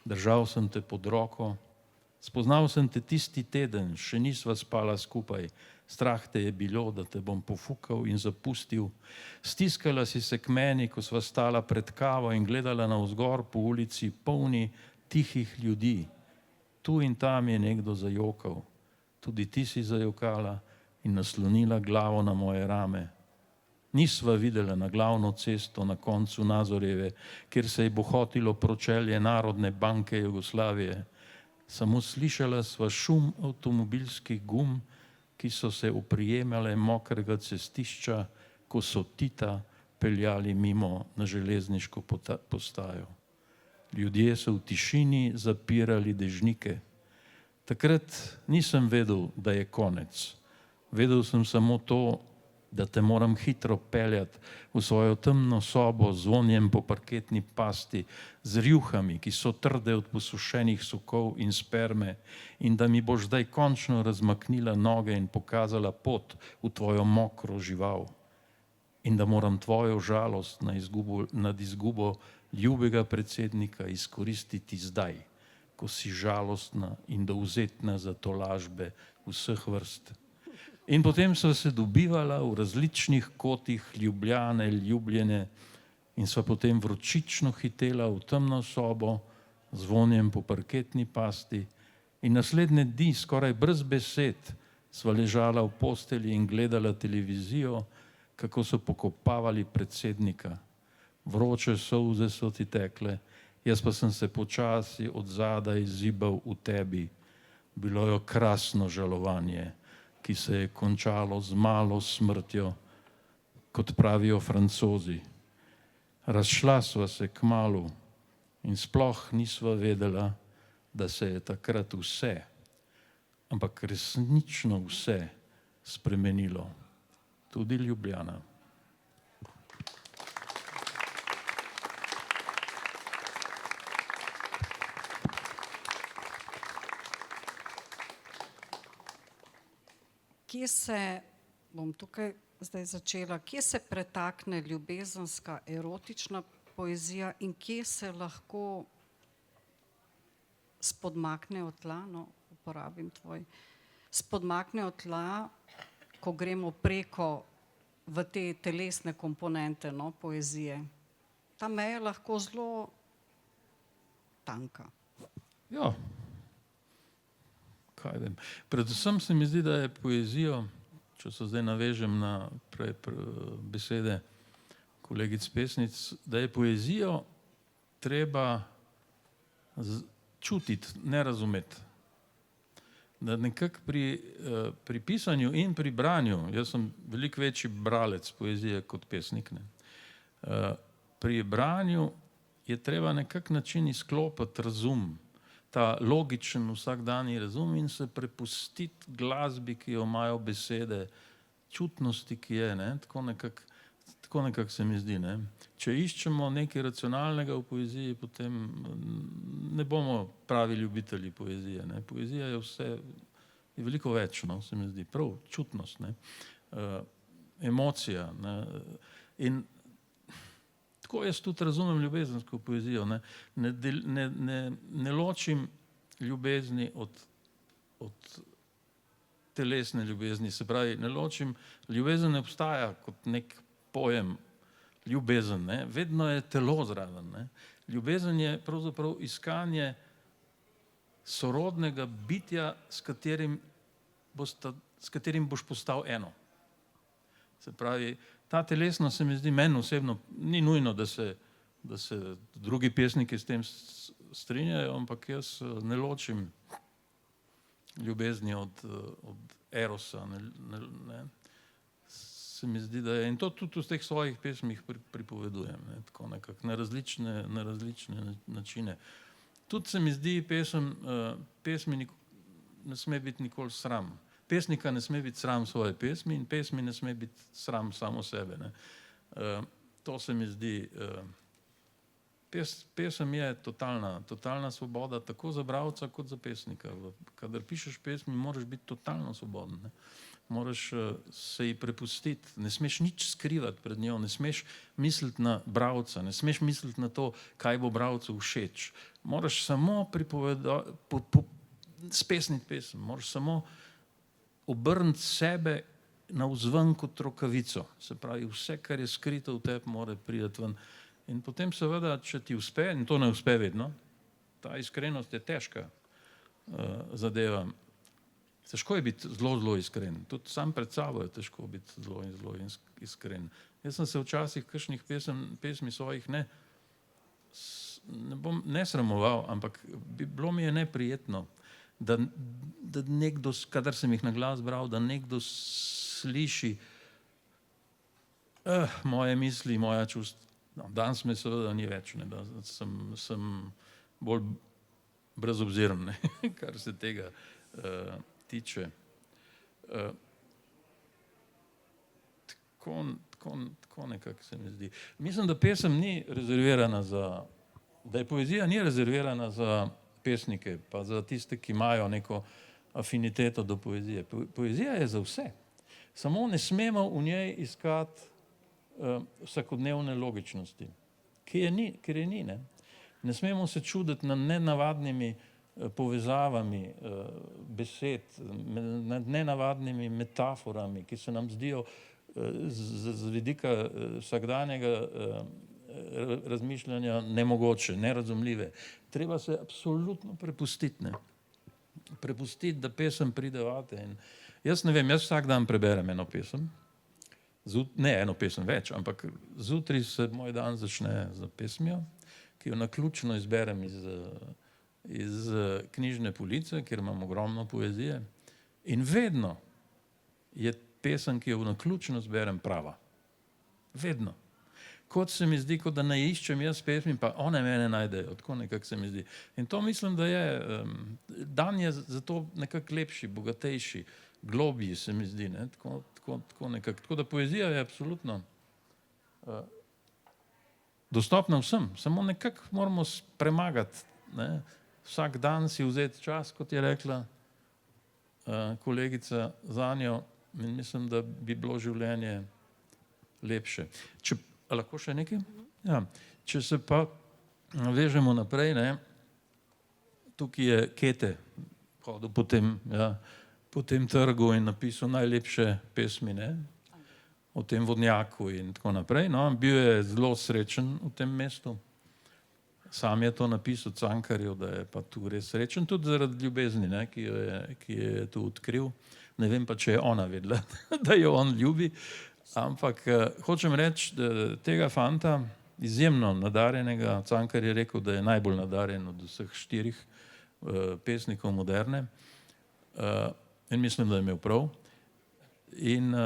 Držal sem te pod roko, spoznal sem te tisti teden, še nisva spala skupaj, strah te je bilo, da te bom pofukal in zapustil. Stiskala si se k meni, ko sva stala pred kavo in gledala navzgor po ulici, polni tihih ljudi. Tu in tam je nekdo zajokal, tudi ti si zajokala in naslonila glavo na moje rame. Nisva videla na glavno cesto na koncu Nazorjeve, kjer se je bohotilo pročelje Narodne banke Jugoslavije. Samo slišala sva šum avtomobilskih gum, ki so se oprijemale mokrega cestišča, ko so Tita peljali mimo na železniško postajo. Ljudje so v tišini zapirali dežnike. Takrat nisem vedel, da je konec. Vedel sem samo to, da te moram hitro peljati v svojo temno sobo z vonjem po parketni pasti, z rjuhami, ki so trde od posušenih sokov in sperme, in da mi boš zdaj končno razmaknila noge in pokazala pot v tvojo mokro žival. In da moram tvojo žalost nad izgubo ljubega predsednika izkoristiti zdaj, ko si žalostna in dovzetna za tolažbe vseh vrst. In potem sva se dobivala v različnih kotih Ljubljane, Ljubljene, in sva potem vročično hitela v temno sobo z vonjem po parketni pasti in naslednje dni skoraj brez besed sva ležala v postelji in gledala televizijo, kako so pokopavali predsednika. Vroče solze so ti tekle, jaz pa sem se počasi od zadaj zibal v tebi. Bilo je krasno žalovanje, ki se je končalo z malo smrtjo, kot pravijo Francozi. Razšla sva se kmalu in sploh nisva vedela, da se je takrat vse, ampak resnično vse spremenilo. Tudi Ljubljana. Kje se, bom tukaj zdaj začela, kje se pretakne ljubezenska erotična poezija in kje se lahko spodmakne od tla, no, uporabim tvoj, spodmakne od tla, ko gremo preko v te telesne komponente, no, poezije. Ta meja je lahko zelo tanka. Ja, kaj vem. Predvsem se mi zdi, da je poezijo, če se zdaj navežem na besede kolegic pesnic, da je poezijo treba čutiti, ne razumeti. Da nekako pri pisanju in pri branju, jaz sem veliko večji bralec poezije kot pesnik, ne. Pri branju je treba nekak način izklopiti razum, ta logičen vsakdanji razum in se prepustiti glasbi, ki jo imajo besede, čutnosti, ki je, ne, tako nekako se mi zdi, ne. Če iščemo nekaj racionalnega v poeziji, potem ne bomo pravi ljubitelji poezije, ne. Poezija je vse, je veliko več, no, se mi zdi, prav čutnost, ne. Emocija, ne. In tako jaz tudi razumem ljubezensko poezijo, ne. Ne ločim ljubezni od telesne ljubezni, se pravi, ne ločim, ljubezen ne obstaja kot nek pojem, ljubezen, ne, vedno je telo zraven, ne. Ljubezen je pravzaprav iskanje sorodnega bitja, s katerim boš postal eno. Se pravi, ta telesnost se mi zdi meni osebno, ni nujno, da se drugi pesniki s tem strinjajo, ampak jaz ne ločim ljubezni od erosa, ne. Se mi zdi, da je, in to tudi v teh svojih pesmih pripovedujem, ne, tako nekako, na različne načine. Tudi se mi zdi pesmi ne sme biti nikoli sram. Pesnika ne sme biti sram svoje pesmi in pesmi ne sme biti sram samo sebe, ne. To se mi zdi, pesem je totalna svoboda, tako za bralca kot za pesnika. Kadar pišeš pesmi, moraš biti totalno svoboden, ne. Moraš se ji prepustiti, ne smeš nič skrivati pred njo, ne smeš misliti na bralca, ne smeš misliti na to, kaj bo bralcu všeč. Moraš samo spesniti pesem, moraš samo obrniti sebe navzven kot rokavico. Se pravi, vse, kar je skrito v tebi, mora priti ven. In potem seveda, če ti uspe, in to ne uspe vedno, ta iskrenost je težka zadeva. Težko je biti zelo iskren. Tudi sam pred sabo je težko biti zelo iskren. Jaz sem se včasih kakšnih pesmi svojih ne sramoval, ampak bilo mi je neprijetno, da nekdo, kadar sem jih na glas bral, da nekdo sliši moje misli, moja čustva. No, danes me seveda ni več, ne, da sem bolj brezobziren, ne, kar se tega tiče. Tako nekako se mi zdi. Mislim, da pesem ni rezervirana da je poezija ni rezervirana za pesnike, pa za tiste, ki imajo neko afiniteto do poezije. Poezija je za vse. Samo ne smemo v njej iskati vsakodnevne logičnosti, ker je ni, ne. Ne smemo se čuditi nad nenavadnimi povezavami besed, nad nenavadnimi metaforami, ki se nam zdijo z vidika vsakdanjega razmišljanja nemogoče, nerazumljive. Treba se absolutno prepustiti, ne. Prepustiti, da pesem pride vate. In jaz ne vem, jaz vsak dan preberem eno pesem, Ne eno pesem več, ampak zjutraj se moj dan začne z pesmijo, ki jo naključno izberem iz knjižne police, kjer imam ogromno poezije. In vedno je pesem, ki jo naključno zberem, prava. Vedno. Kot se mi zdi, kot da ne iščem jaz pesmi, pa one mene najdejo, tako nekako se mi zdi. In to mislim, da je, dan je zato nekako lepši, bogatejši, globji se mi zdi, ne? Tako nekako. Tako da poezija je absolutno dostopna vsem, samo nekako moramo premagati, ne? Vsak dan si vzeti čas, kot je rekla kolegica zanjo, in mislim, da bi bilo življenje lepše. A lahko še nekaj? Ja. Če se pa vežemo naprej, ne, tukaj je Kete hodil po tem trgu in napisal najlepše pesmi, ne, o tem vodnjaku in tako naprej. No, bil je zelo srečen v tem mestu. Sam je to napisal Cankarju, da je pa tu res srečen, tudi zaradi ljubezni, ne, ki je tu odkril. Ne vem pa, če je ona vedela, da jo on ljubi. Ampak hočem reči, da tega fanta, izjemno nadarjenega, Cankar je rekel, da je najbolj nadarjen od vseh 4 pesnikov moderne, in mislim, da je imel prav. In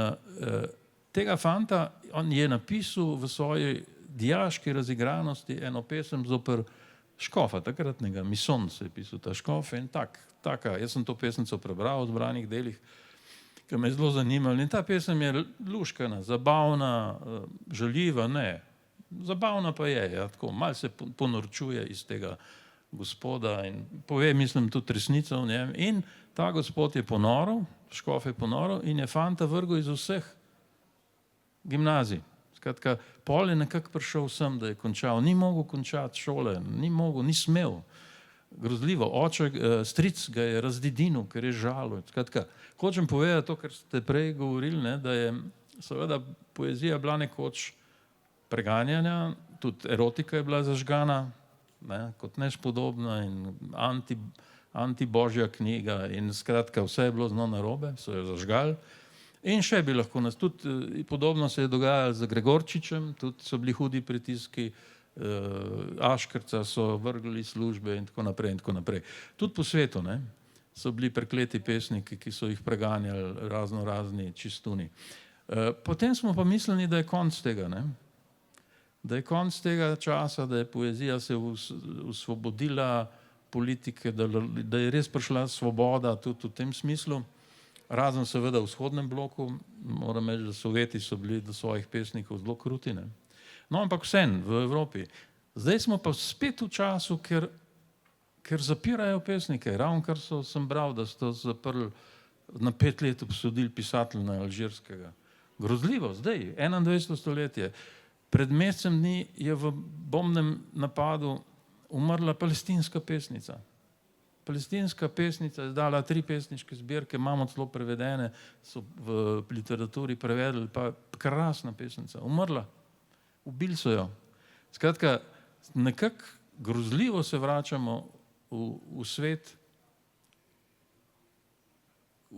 tega fanta, on je napisal v svoji dijaški razigranosti eno pesem zoper škofa, takratnega Mison se je pisal ta škof in taka, jaz sem to pesnico prebral v zbranih delih, ki me je zelo zanimalo. In ta pesem je luškana, zabavna, žaljiva, ne. Zabavna pa je, ja, tako, malo se ponorčuje iz tega gospoda in pove, mislim, tudi resnico v njem. In ta gospod je ponoril, škof je ponoril in je fanta vrgel iz vseh gimnazij. Skratka, pol je nekako prišel sem, da je končal. Ni mogel končati šole, ni smel. Grozljivo. Oče, stric ga je razdedinil, ker je žalil. Skratka, hočem povedati to, kar ste prej govorili, ne, da je seveda poezija bila nekoč preganjanja, tudi erotika je bila zažgana, ne, kot nespodobna in antibožja knjiga in skratka vse je bilo zelo narobe, so jo zažgali. In še bi lahko nas tudi, podobno se je dogajalo z Gregorčičem, tudi so bili hudi pritiski, Aškrca so vrgli službe in tako naprej in tako naprej. Tudi po svetu, ne, so bili prekleti pesniki, ki so jih preganjali razni čistuni. Potem smo pa mislili, da je konec tega, ne, da je konec tega časa, da je poezija se osvobodila politike, da je res prišla svoboda tudi v tem smislu. Razen seveda v vzhodnem bloku, moram reči, da Sovjeti so bili do svojih pesnikov zelo kruti, ne. No, ampak vseeno v Evropi. Zdaj smo pa spet v času, ker zapirajo pesnike. Ravnokar sem bral, da so zaprli, na 5 let obsodili pisatelja alžirskega. Grozljivo, zdaj, 21. stoletje. Pred mesecem dni je v bombnem napadu umrla palestinska pesnica. Palestinska pesnica je dala 3 pesniške zbirke, imamo celo prevedene, so v literaturi prevedli, pa krasna pesnica, umrla. Ubili so jo. Skratka, nekako grozljivo se vračamo v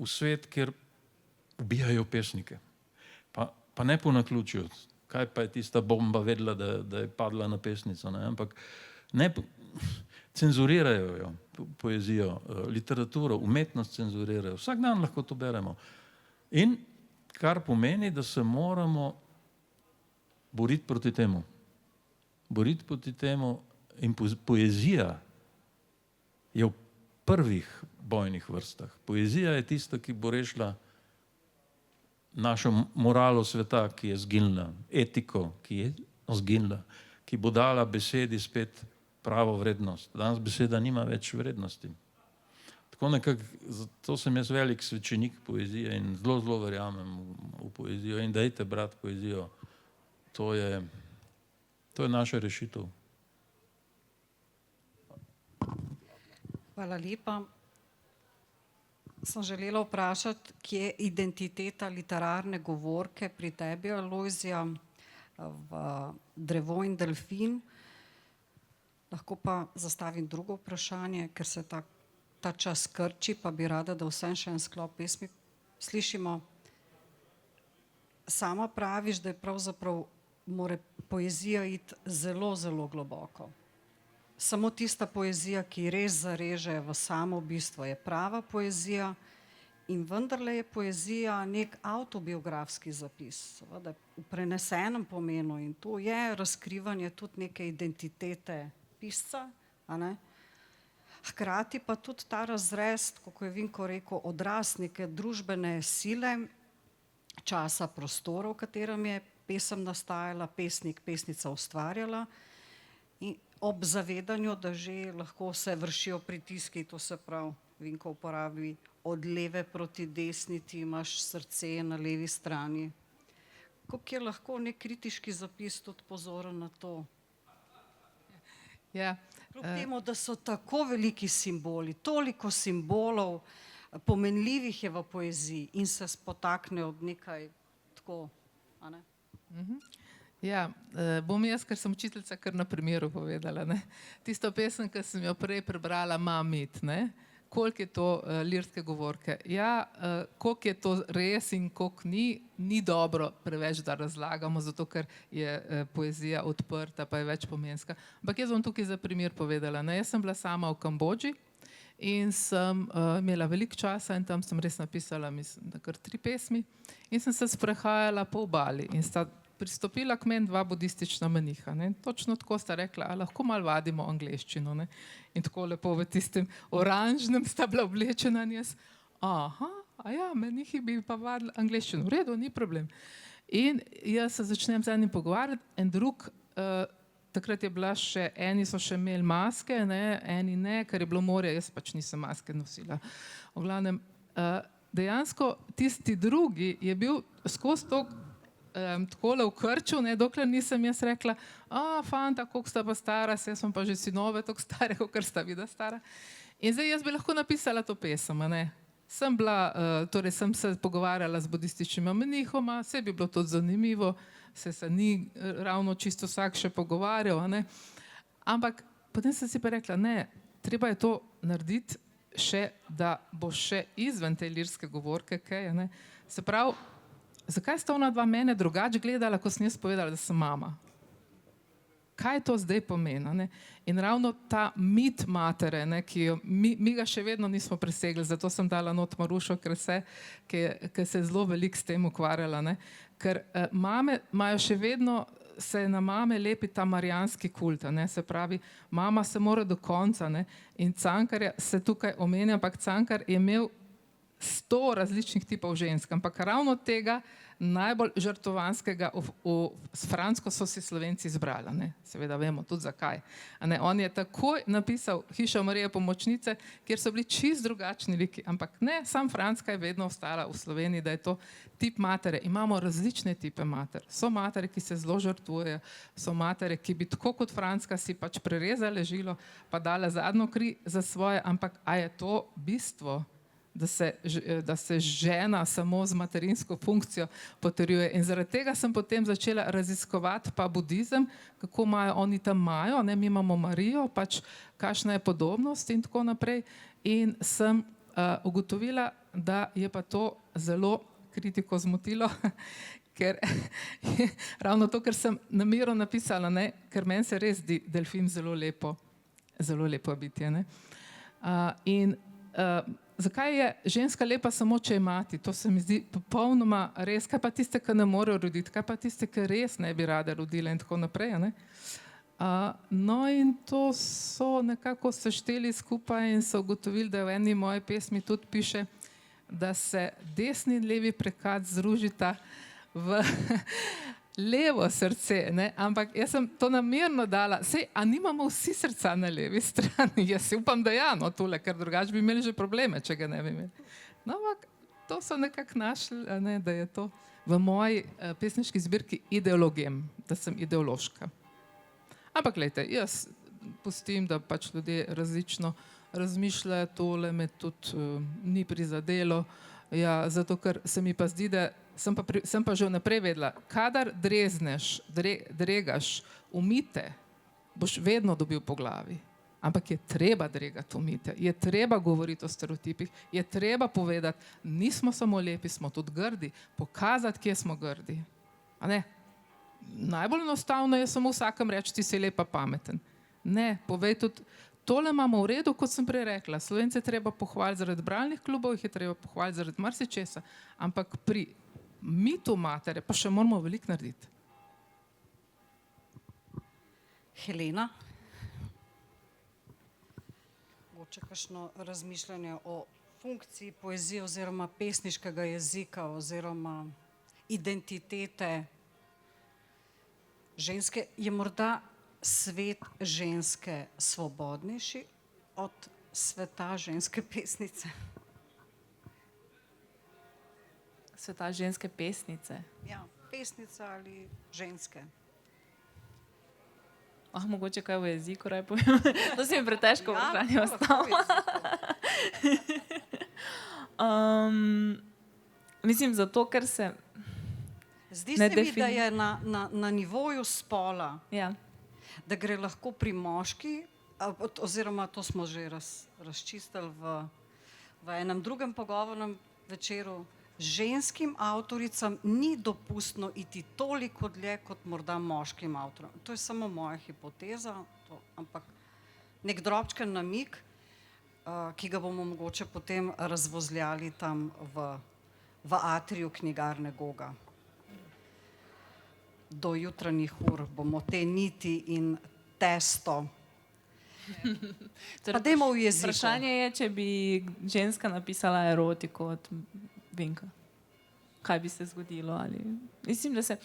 svet, kjer ubijajo pesnike. Pa ne po naključju. Kaj pa je tista bomba vedela, da je padla na pesnico, ne? Ampak ne, cenzurirajo jo, poezijo, literaturo, umetnost cenzurirajo. Vsak dan lahko to beremo. In kar pomeni, da se moramo boriti proti temu. Boriti proti temu in poezija je v prvih bojnih vrstah. Poezija je tista, ki bo rešila našo moralo sveta, ki je zginila, etiko, ki je zginila, ki bo dala besedi spet pravo vrednost. Danes beseda nima več vrednosti. Tako nekako, zato sem jaz velik svečenik poezije in zelo verjamem v poezijo in dajte brati poezijo. To je naša rešitev. Hvala lepa. Sem želela vprašati, kje je identiteta literarne govorke pri tebi, Alojzija, v Drevo in delfin. Lahko pa zastavim drugo vprašanje, ker se ta čas krči, pa bi rada, da vsem še en sklop pesmi slišimo. sama praviš, da je pravzaprav mora poezija iti zelo, zelo globoko. Samo tista poezija, ki res zareže v samo bistvo, je prava poezija in vendarle je poezija nek avtobiografski zapis, seveda v prenesenem pomenu in to je razkrivanje tudi neke identitete pisca, a ne? Hkrati pa tudi ta razrez, kako je Vinko rekel, odraz neke družbene sile, časa, prostora, v katerem je pesem nastajala, pesnik, pesnica ustvarjala in ob zavedanju, da že lahko se vršijo pritiski, to se pravi, Vinko uporabi od leve proti desni, ti imaš srce na levi strani. Kako je lahko nek kritiški zapis tudi pozoren na to? Ja, Kljub temu, da so tako veliki simboli, toliko simbolov pomenljivih je v poeziji in se spotakne od nekaj tako, a ne? ja, bom jaz, ker sem učiteljica, kar na primeru povedala. Ne? Tisto pesem, ki sem jo prej prebrala, ima mit, ne? Koliko je to lirske govorke. Ja, koliko je to res in koliko ni dobro preveč, da razlagamo, zato ker je poezija odprta, pa je več pomenska. Ampak jaz bom tukaj za primer povedala. Ne? Jaz sem bila sama v Kambodži in sem imela veliko časa in tam sem res napisala, mislim, da kar 3 pesmi in sem se sprehajala po obali in sta pristopila k meni 2 budistična meniha. Ne? Točno tako sta rekla, a lahko malo vadimo angleščino. Ne? In tako lepo v tistem oranžnem sta bila oblečena in jaz, aha, a ja, menihi bi pa vadili angleščino. V redu, ni problem. In jaz se začnem z enim pogovarjati, en drug, takrat je bila še, eni so še imeli maske, ne, eni ne, ker je bilo morje, jaz pač nisem maske nosila. V glavnem, dejansko tisti drugi je bil skozi to takole v krču, ne, dokler nisem jaz rekla, fanta, koliko sta pa stara, jaz sem pa že sinove toliko stare, kakor sta vida stara. In zdaj jaz bi lahko napisala to pesem, ne. Sem bila, torej sem se pogovarjala z budističnima menihoma, vse bi bilo to zanimivo, se ni ravno čisto vsak še pogovarjal, ne. Ampak potem sem si pa rekla, ne, treba je to narediti še, da bo še izven te lirske govorke, kaj, ne. Se pravi, zakaj sta ona 2 mene drugače gledala, ko sem jaz povedala, da sem mama? Kaj to zdaj pomeni? Ne? In ravno ta mit matere, ne, ki jo, mi ga še vedno nismo presegli, zato sem dala not Marušo Krese, ki se je zelo veliko s tem ukvarjala. Ne? Ker mame imajo še vedno, se na mame lepi ta marijanski kult, ne? Se pravi, mama se mora do konca, ne? In Cankarja se tukaj omenja, ampak Cankar je imel 100 različnih tipov žensk, ampak ravno tega najbolj žrtovanskega s Fransko so si Slovenci izbrali, ne? Seveda vemo tudi zakaj. Ne? On je takoj napisal Hišo Marije Pomočnice, kjer so bili čisto drugačni liki, ampak ne, sam Franska je vedno ostala v Sloveniji, da je to tip matere. Imamo različne tipe mater. So matere, ki se zelo žrtvujejo, so matere, ki bi tako kot Franska si pač prerezale žilo, pa dale zadnjo kri za svoje, ampak a je to bistvo? Da se žena samo z materinsko funkcijo potrjuje. In zaradi tega sem potem začela raziskovati pa budizem, kako imajo oni tam majo, ne, mi imamo Marijo, pač kakšna je podobnost in tako naprej. In sem ugotovila, da je pa to zelo kritiko zmotilo, ker ravno to, ker sem namero napisala, ne, ker meni se res zdi delfin zelo lepo bitje. Ne. Zakaj je ženska lepa samo, če je mati? To se mi zdi popolnoma res. Kaj pa tiste, ki ne morejo roditi? Kaj pa tiste, ki res ne bi rade rodile in tako naprej? Ne? No in to so nekako sešteli skupaj in so ugotovili, da v eni moje pesmi tudi piše, da se desni in levi prekat združita v levo srce, ne? Ampak jaz sem to namerno dala, sej, a nimamo vsi srca na levi strani, jaz si upam, da ja, no tole, ker drugače bi imeli že probleme, če ga ne bi imeli. No, ampak to so nekako našli, ne, da je to v moji pesniški zbirki ideologem, da sem ideološka. Ampak glejte, jaz pustim, da pač ljudje različno razmišljajo, tole me tudi ni prizadelo, ja, zato ker se mi pa zdi, da sem pa že vnaprej vedela, kadar dregaš umite, boš vedno dobil po glavi. Ampak je treba dregati omite, je treba govoriti o stereotipih, je treba povedati, nismo samo lepi, smo tudi grdi, pokazati, kje smo grdi. A ne? Najbolj enostavno je samo vsakem reči, ti si lep pa pameten. Ne, povej tudi, tole imamo v redu, kot sem prej rekla. Slovence je treba pohvaliti zaradi bralnih klubov, jih je treba pohvaliti zaradi marsičesa, ampak pri mitu matere pa še moramo veliko narediti. Helena? Mogoče kakšno razmišljanje o funkciji poezije oziroma pesniškega jezika oziroma identitete ženske. Je morda svet ženske svobodnejši od sveta ženske pesnice? Sveta ženske pesnice. Ja, pesnica ali ženske. Mogoče kaj v jeziku raje povem. To se mi pretežko vprašanje ostalo. Mislim, zato, ker se Zdi se mi, da je na nivoju spola, ja. da gre lahko pri moški, oziroma to smo že razčistili v enem drugem pogovornem večeru, ženskim avtoricam ni dopustno iti toliko dlje kot morda moškim avtorom. To je samo moja hipoteza, ampak nek drobčken namig, ki ga bomo mogoče potem razvozljali tam v atriju knjigarne Goga. Do jutranjih ur bomo te niti in testo. Pa dajmo v jeziku. Vprašanje je, če bi ženska napisala erotiko od Vinka. Kaj bi se zgodilo? Ali... Mislim, da se...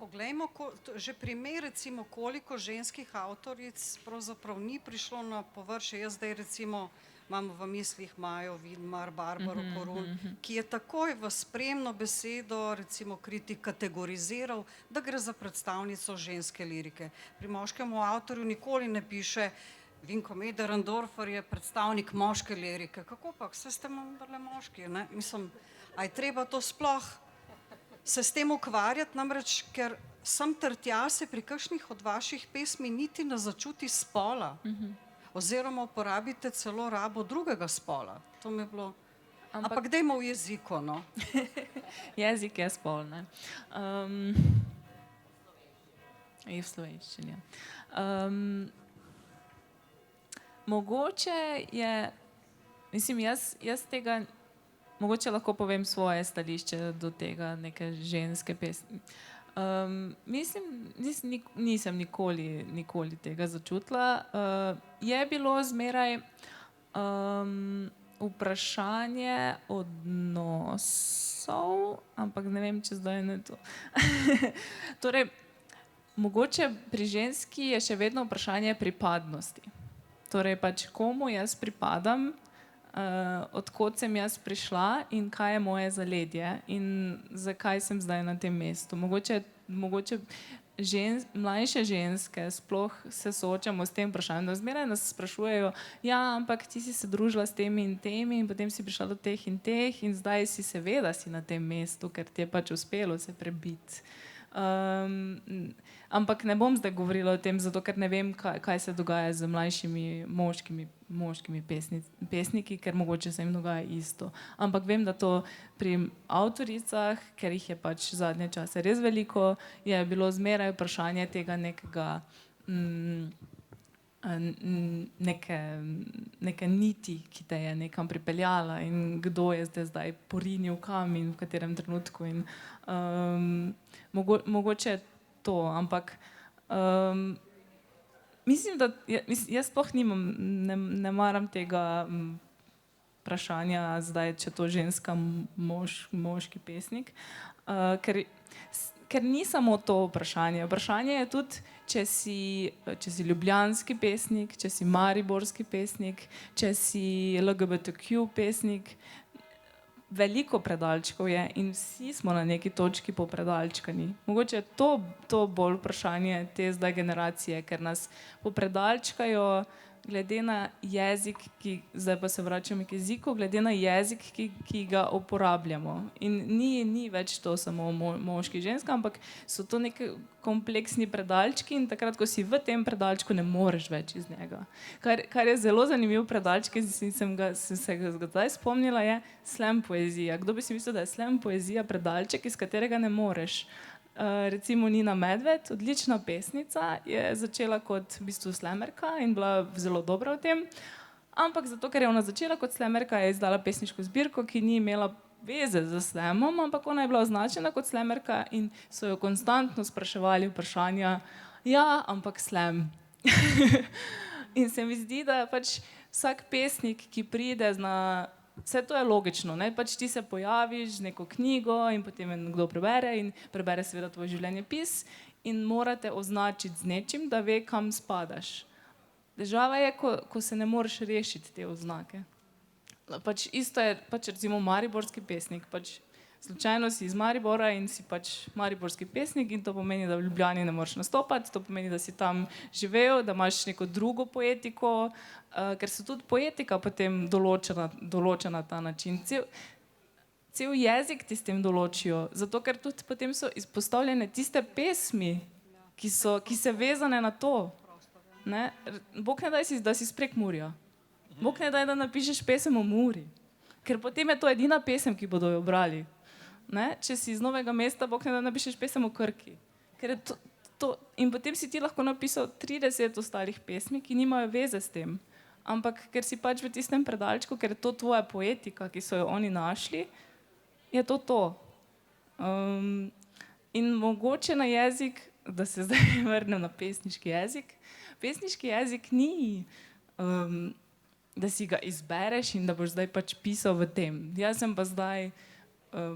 Poglejmo, že primer, recimo, koliko ženskih avtoric pravzaprav ni prišlo na površje. Jaz zdaj recimo imam v mislih Majo Vidmar, Barbaro Korun, ki je takoj v spremno besedo recimo kritik kategoriziral, da gre za predstavnico ženske lirike. Pri moškemu avtorju nikoli ne piše Vinko Möderndorfer je predstavnik moške lirike. Kako pa, vse ste vendarle moški, ne? Mislim, a je treba to sploh se s tem ukvarjati, namreč, ker sem ter tja se pri kakšnih od vaših pesmi niti ne začuti spola. Oziroma uporabite celo rabo drugega spola. To mi je bilo... Ampak dajmo v jeziku, no. Jezik je spol, ne. Je v slovenščini. Mogoče je, mislim, jaz tega, mogoče lahko povem svoje stališče do tega neke ženske pesmi. Mislim, nisem nikoli tega začutila. Je bilo zmeraj vprašanje odnosov, ampak ne vem, če zdaj ne to. Torej, mogoče pri ženski je še vedno vprašanje pripadnosti. Torej, pač komu jaz pripadam, od kod sem jaz prišla in kaj je moje zaledje in zakaj sem zdaj na tem mestu. Mogoče mlajše ženske sploh se soočamo s tem vprašanjem, da zmeraj nas sprašujejo, ja, ampak ti si se družila s temi in temi in potem si prišla do teh in zdaj si seveda si na tem mestu, ker ti je pač uspelo se prebiti. Ampak ne bom zdaj govorila o tem, zato ker ne vem, kaj se dogaja z mlajšimi moškimi pesniki, ker mogoče se jim dogaja isto. Ampak vem, da to pri avtoricah, ker jih je pač zadnje čase res veliko, je bilo zmeraj vprašanje tega nekega neke niti, ki te je nekam pripeljala in kdo je zdaj porinil kam in v katerem trenutku. In, mogoče to, ampak mislim, da jaz sploh ne maram tega vprašanja zdaj, če to ženska moški pesnik, ker ni samo to vprašanje. Vprašanje je tudi, če si ljubljanski pesnik, če si mariborski pesnik, če si LGBTQ pesnik. Veliko predalčkov je in vsi smo na neki točki popredalčkani. Mogoče je to bolj vprašanje te zdaj generacije, ker nas popredalčkajo glede na jezik, zdaj pa se vračam k jeziku, glede na jezik, ki ga uporabljamo. In ni več to samo moški, ženska, ampak so to neki kompleksni predalčki in takrat, ko si v tem predalčku, ne moreš več iz njega. Kar je zelo zanimiv predalček, sem se ga zdaj spomnila, je slam poezija. Kdo bi si mislil, da je slam poezija predalček, iz katerega ne moreš? Recimo Nina Medved, odlična pesnica, je začela kot v bistvu slamerka in bila zelo dobra v tem, ampak zato, ker je ona začela kot slamerka, je izdala pesniško zbirko, ki ni imela veze z slamom, ampak ona je bila označena kot slamerka in so jo konstantno spraševali vprašanja, ja, ampak slam. In se mi zdi, da pač vsak pesnik, ki pride na... Vse to je logično, ne? Pač ti se pojaviš z neko knjigo in potem je nekdo prebere in prebere seveda tvoj življenjepis in morate označiti z nečim, da ve, kam spadaš. Težava je, ko se ne moreš rešiti te oznake. Pač isto je pač recimo mariborski pesnik, pač slučajno si iz Maribora in si pač mariborski pesnik in to pomeni, da v Ljubljani ne moreš nastopati, to pomeni, da si tam živel, da imaš neko drugo poetiko, ker se tudi poetika potem določa na ta način. Cel jezik ti s tem določijo, zato ker tudi potem so izpostavljene tiste pesmi, ki se vezane na to. Ne? Bog ne daj, da si iz Prekmurja. Bog ne daj, da napišeš pesem o Muri, ker potem je to edina pesem, ki bodo jo brali. Ne? Če si iz Novega Mesta, Bog ne da napišeš pesem o Krki. Ker je in potem si ti lahko napisal 30 ostalih pesmi, ki nimajo veze s tem. Ampak ker si pač v tistem predalčku, ker je to tvoja poetika, ki so jo oni našli, je to. In mogoče na jezik, da se zdaj vrnem na pesniški jezik. Pesniški jezik ni, da si ga izbereš in da boš zdaj pač pisal v tem. Jaz sem pa zdaj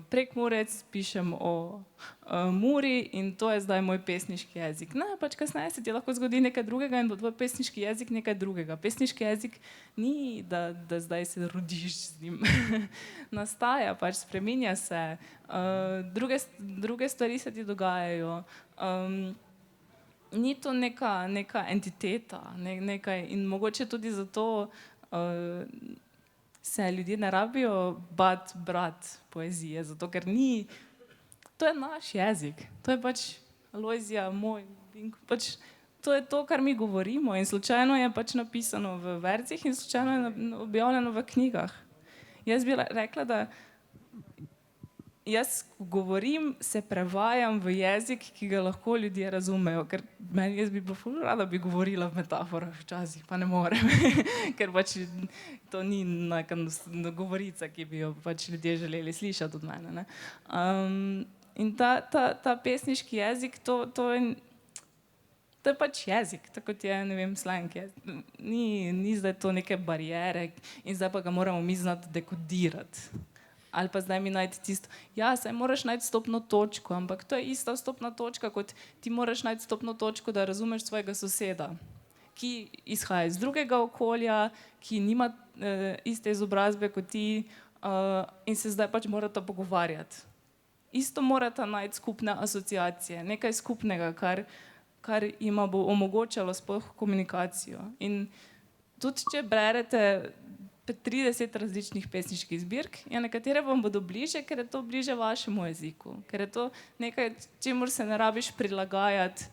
Prekmurec, pišem o Muri in to je zdaj moj pesniški jezik. Ne, pač kasneje se ti lahko zgodi nekaj drugega in bo tvoj pesniški jezik nekaj drugega. Pesniški jezik ni, da zdaj se rodiš z njim. Nastaja, pač spreminja se. Druge stvari se ti dogajajo. Ni to neka entiteta. In mogoče tudi zato se ljudje ne rabijo brat poezije, zato ker to je naš jezik, to je pač Alojzija, moj, pač to je to, kar mi govorimo in slučajno je pač napisano v vercih in slučajno je objavljeno v knjigah. Jaz bi rekla, da jaz govorim, se prevajam v jezik, ki ga lahko ljudje razumejo, ker jaz bi bila ful rada, bi govorila v metaforah včasih, pa ne morem, ker pač to ni neka govorica, ki bi jo pač ljudje želeli slišati od mene. Ne? In ta pesniški jezik, to je pač jezik, tako kot je, ne vem, slang. Ni zdaj to neke bariere in zdaj pa ga moramo mi znati dekodirati. Ali pa zdaj mi najti tisto, ja, saj moraš najti stopno točko, ampak to je ista stopna točka, kot ti moraš najti stopno točko, da razumeš svojega soseda, ki izhaja iz drugega okolja, ki nima iste izobrazbe kot ti in se zdaj pač morata pogovarjati. Isto morata najti skupne asociacije, nekaj skupnega, kar jima bo omogočalo sploh komunikacijo. In tudi, če berete 30 različnih pesniških zbirk, ja, nekatere vam bodo bliže, ker je to bliže vašemu jeziku, ker je to nekaj, čemur se ne rabiš prilagajati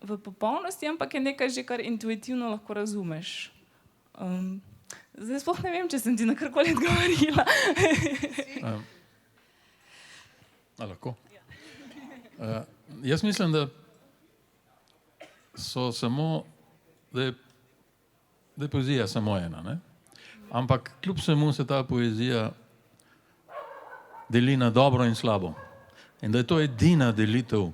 v popolnosti, ampak je nekaj že, kar intuitivno lahko razumeš. Zdaj sploh ne vem, če sem ti na karkoli odgovorila. Lahko? Jaz mislim, da da je poezija samo ena, ne? Ampak kljub vsemu se ta poezija deli na dobro in slabo. In da je to edina delitev,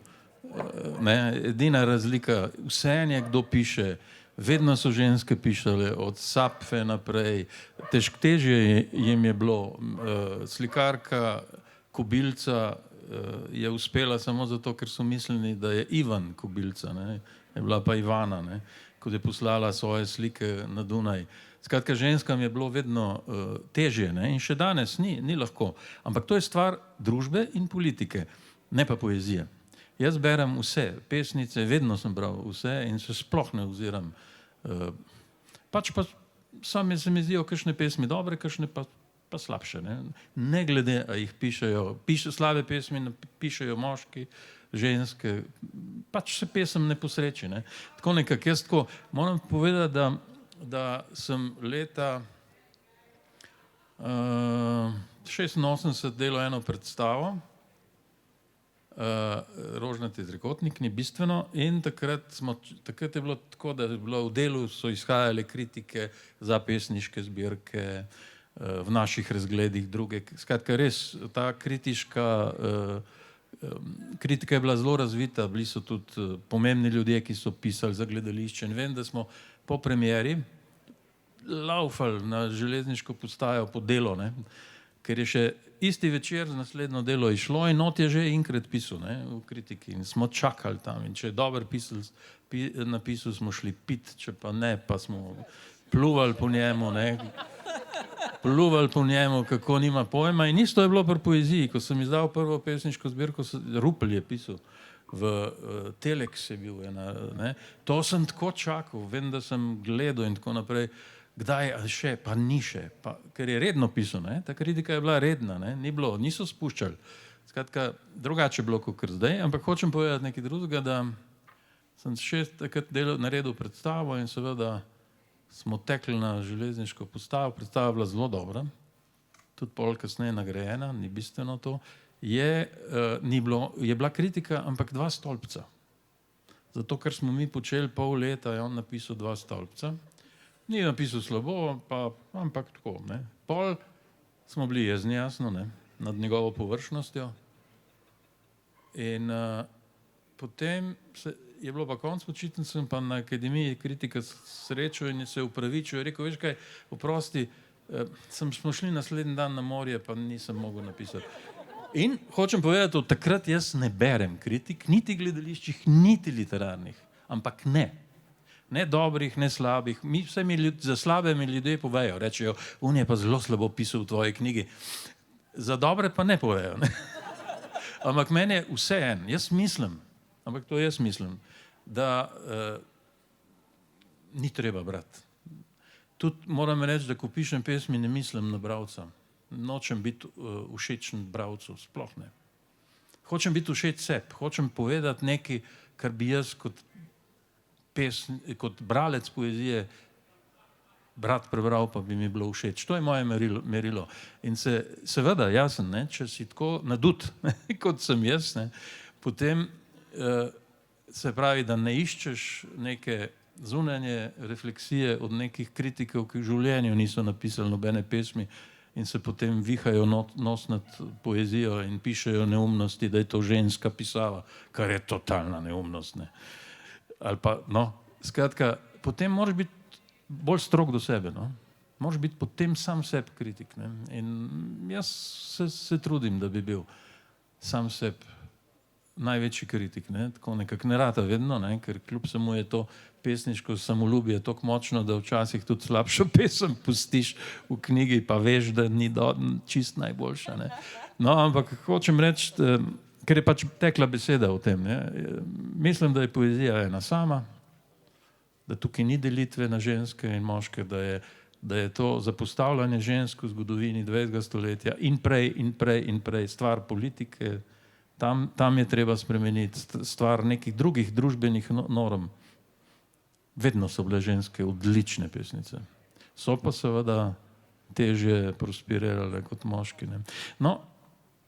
edina razlika. Vseeno je, kdo piše, vedno so ženske pišale, od Sapfe naprej. Težje jim je bilo. Slikarka Kobilca je uspela samo zato, ker so mislili, da je Ivan Kobilca, ne? Je bila pa Ivana, ne? Ko je poslala svoje slike na Dunaj. Skratka, ženskam je bilo vedno težje, ne? In še danes ni lahko. Ampak to je stvar družbe in politike, ne pa poezije. Jaz berem vse pesnice, vedno sem bral vse in se sploh ne oziram. Pač pa sami se mi zdijo kakšne pesmi dobre, kakšne pa slabše. Ne glede, a jih pišejo slabe pesmi, pišejo moški, ženske, pač se pesem ne posreči. Ne. Tako nekako, jaz tako moram povedati, da sem leta 86 delal eno predstavo, Rožnati trikotnik, ni bistveno, in takrat je bilo tako, da je bilo v delu so izhajale kritike za pesniške zbirke, v naših razgledih druge. Skratka, res, ta kritika je bila zelo razvita, bili so tudi pomembni ljudje, ki so pisali za gledališče, in vem, da smo po premieri laufali na železniško postajo po Delo, ne? Ker je še isti večer z naslednjo Delo išlo in not je že enkrat pisal, ne, v kritiki, in smo čakali tam, in če je dober napisal, smo šli pit, če pa ne, pa smo pluvali po njemu, ne, kako nima pojma. In isto je bilo pri poeziji, ko sem izdal prvo pesniško zbirko, Rupel je pisal, v Telex je bil ena, ne, to sem tako čakal, vem, da sem gledal in tako naprej, kdaj še, pa ni še, ker je redno pisal, ne? Ta kritika je bila redna, ne? Niso spuščali. Skratka, drugače je bilo kot zdaj, ampak hočem povedati nekaj drugega, da sem še takrat naredil predstavo in seveda smo tekli na železniško postavo, predstava je bila zelo dobra, tudi pol kasneje nagrajena, ni bistveno to, je bila kritika, ampak 2 stolpca. Zato, ker smo mi počeli pol leta, je on napisal 2 stolpca. Ni napisal slabo, ampak tako. Ne. Pol smo bili jezni, jasno, ne, nad njegovo površnostjo. In potem je bilo pa konc počitnic, sem pa na akademiji kritika srečal in se upravičil. Je rekel, veš kaj, oprosti, smo šli naslednji dan na morje, pa nisem mogel napisati. In hočem povedati, od takrat jaz ne berem kritik, niti gledališčih, niti literarnih, ampak ne. Ne dobrih, ne slabih. Za slabe mi ljudje povejo, rečejo, on je pa zelo slabo pisal v tvoji knjigi. Za dobre pa ne povejo. Ne? Ampak meni je vseeno, jaz mislim, da ni treba brati. Tudi moram reči, da ko pišem pesmi, ne mislim na bralca. Nočem biti všečen bralcu, sploh ne. Hočem biti všeč sebi, hočem povedati nekaj, kar bi jaz kot bralec poezije brat prebral, pa bi mi bilo všeč. To je moje merilo. In seveda, jasen, ne, če si tako nadut, kot sem jaz, ne, potem se pravi, da ne iščeš neke zunanje refleksije od nekih kritikov, ki v življenju niso napisali nobene pesmi in se potem vihajo nos nad poezijo in pišejo neumnosti, da je to ženska pisava, kar je totalna neumnost, ne. Ali pa, no, skratka, potem moraš biti bolj strog do sebe, no. Moraš biti potem sam sebi kritik, ne. In jaz se trudim, da bi bil sam sebi največji kritik, ne. Tako nekako ne rata vedno, ne, ker kljub samo je to pesniško samoljubje tako močno, da včasih tudi slabšo pesem pustiš v knjigi, pa veš, da ni čist najboljša, ne. No, ampak hočem reči, ker je pač tekla beseda o tem. Ne. Mislim, da je poezija ena sama, da tukaj ni delitve na ženske in moške, da je to zapostavljanje žensk v zgodovini 20. stoletja in prej stvar politike, tam je treba spremeniti stvar nekih drugih družbenih norm. Vedno so bile ženske odlične pesnice. So pa seveda težje prosperirale kot moški. Ne. No,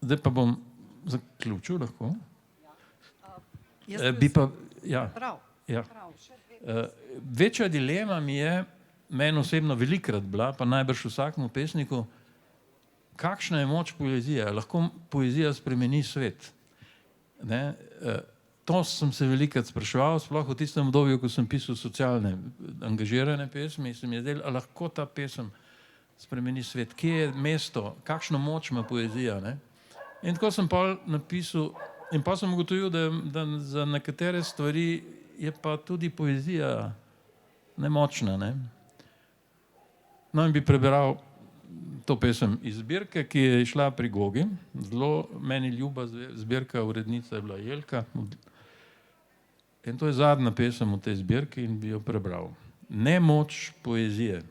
zdaj pa bom zaključil lahko. Večja dilema mi je, meni osebno velikrat bila, pa najbrž vsakemu pesniku, kakšna je moč poezije, lahko poezija spremeni svet. Ne? To sem se velikrat spraševal, sploh v tistem obdobju, ko sem pisal socialne, angažirane pesmi, se mi je zdelo, a lahko ta pesem spremeni svet. Kje je mesto, kakšno moč ima poezija, ne? In tako sem pa napisal, in pa sem ugotovil, da za nekatere stvari je pa tudi poezija nemočna, ne? No, in bi prebral to pesem iz zbirke, ki je išla pri Gogi, zelo meni ljuba zbirka, urednica je bila Jelka. In to je zadnja pesem v tej zbirki in bi jo prebral. nemoč poezije.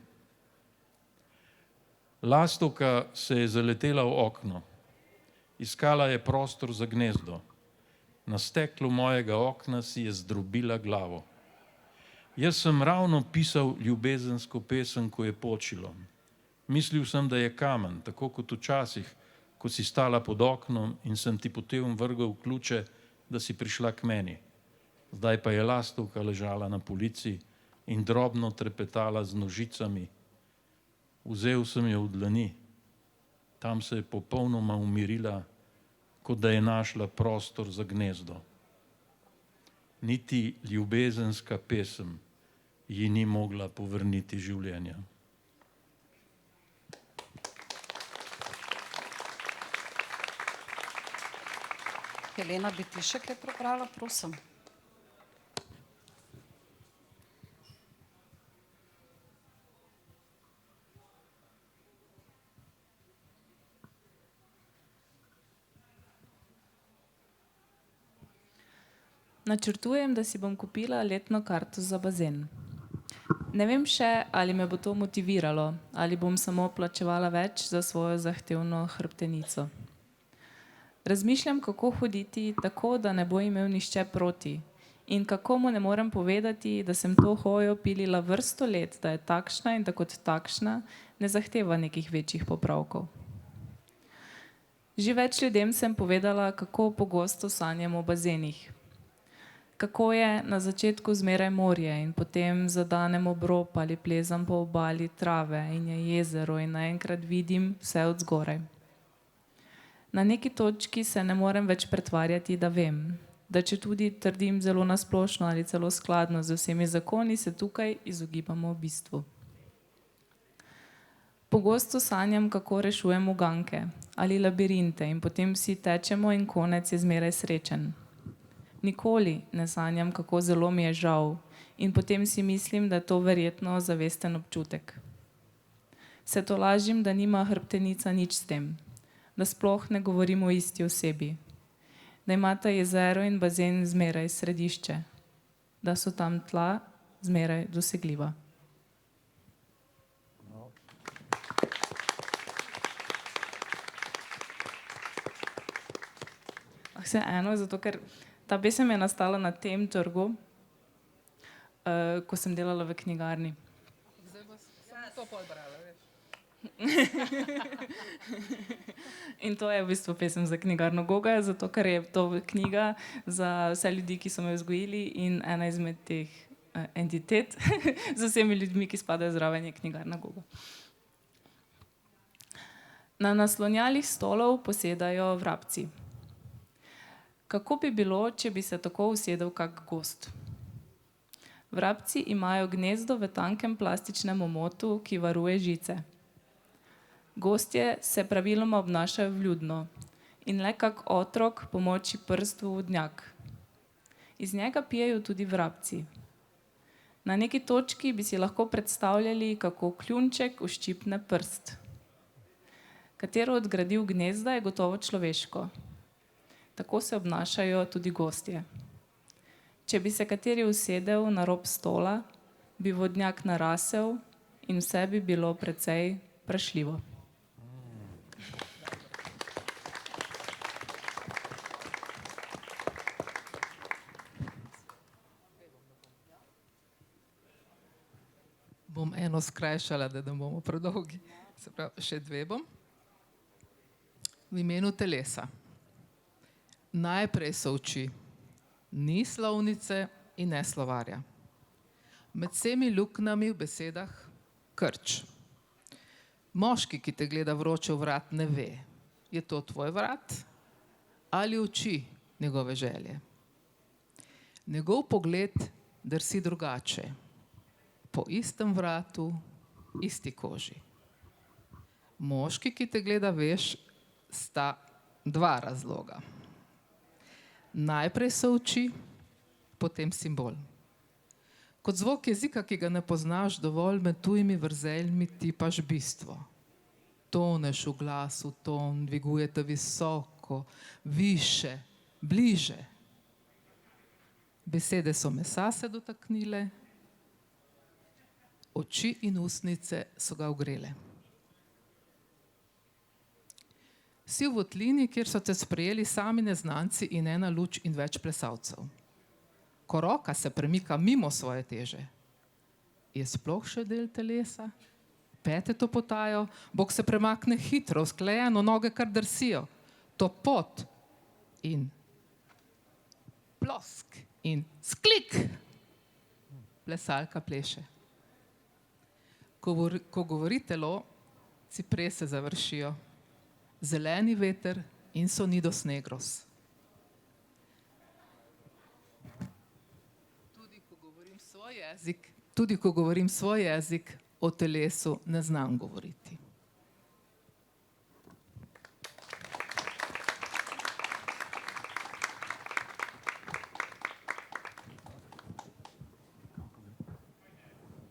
Lastovka se je zaletela v okno. Iskala je prostor za gnezdo. Na steklu mojega okna si je zdrobila glavo. Jaz sem ravno pisal ljubezensko pesem, ko je počilo. Mislil sem, da je kamen, tako kot včasih, ko si stala pod oknom in sem ti potem vrgel ključe, da si prišla k meni. Zdaj pa je lastovka ležala na polici in drobno trepetala z nožicami. Vzel sem jo v dlani. Tam se je popolnoma umirila, kot da je našla prostor za gnezdo. Niti ljubezenska pesem ji ni mogla povrniti življenja. Helena, bi ti še kaj prebrala, prosim? Načrtujem, da si bom kupila letno karto za bazen. Ne vem še, ali me bo to motiviralo, ali bom samo plačevala več za svojo zahtevno hrbtenico. Razmišljam, kako hoditi tako, da ne bo imel nihče proti, in kako mu ne morem povedati, da sem to hojo pilila vrsto let, da je takšna in da kot takšna ne zahteva nekih večjih popravkov. Že več ljudem sem povedala, kako pogosto sanjam o bazenih. Kako je na začetku zmeraj morje in potem zadanem ob rob ali plezam po obali trave in je jezero in naenkrat vidim vse od zgoraj. Na neki točki se ne morem več pretvarjati, da vem, da če tudi trdim zelo nasplošno ali celo skladno z vsemi zakoni, se tukaj izogibamo v bistvu. Pogosto sanjam, kako rešujem uganke ali labirinte in potem vsi tečemo in konec je zmeraj srečen. Nikoli ne sanjam, kako zelo mi je žal in potem si mislim, da je to verjetno zavesten občutek. Se tolažim, da nima hrbtenica nič s tem, da sploh ne govorimo o isti osebi, da imata jezero in bazen zmeraj središče, da so tam tla zmeraj dosegljiva. Vseeno, zato ker ta pesem je nastala na tem trgu, ko sem delala v knjigarni. Zdaj bo samo to pol brala, veš. In to je v bistvu pesem za knjigarno Goga, zato ker je to knjiga za vse ljudi, ki so me vzgojili in ena izmed teh entitet z vsemi ljudmi, ki spadajo zraven, je knjigarna Goga. Na naslonjalih stolov posedajo vrabci. Kako bi bilo, če bi se tako usedel kak gost? Vrabci imajo gnezdo v tankem plastičnem omotu, ki varuje žice. Gostje se praviloma obnašajo vljudno in le kak otrok pomoči prst v vodnjak. Iz njega pijejo tudi vrabci. Na neki točki bi si lahko predstavljali, kako kljunček uščipne prst. Katero od gradiv gnezda je gotovo človeško. Tako se obnašajo tudi gostje. Če bi se kateri usedel na rob stola, bi vodnjak narasel in vse bi bilo precej vprašljivo. Bom eno skrajšala, da ne bomo predolgi. Se pravi, še dve bom. V imenu telesa. Najprej so oči, ni slovnice in ne slovarja. Med vsemi luknjami v besedah krč. Moški, ki te gleda vroče v vrat, ne ve, je to tvoj vrat ali oči njegove želje. Njegov pogled drsi drugače, po istem vratu, isti koži. Moški, ki te gleda, veš, sta dva razloga. Najprej so oči, potem simbol. Kot zvok jezika, ki ga ne poznaš dovolj, med tujimi vrzeljmi tipaš bistvo. Toneš v glasu, ton dvigujete visoko, više, bliže. Besede so mesa se dotaknile, Oči in ustnice so ga ogrele. Si v votlini, kjer so te sprejeli sami neznanci in ena luč in več plesalcev. Ko roka se premika mimo svoje teže, je sploh še del telesa? Pete to potajo, Bog se premakne hitro, usklajeno, noge kar drsijo. To pot in plosk in sklik. Plesalka pleše. Ko govori telo, ciprese završijo. Zeleni veter in sonidos negros. Tudi ko govorim svoj jezik, o telesu ne znam govoriti.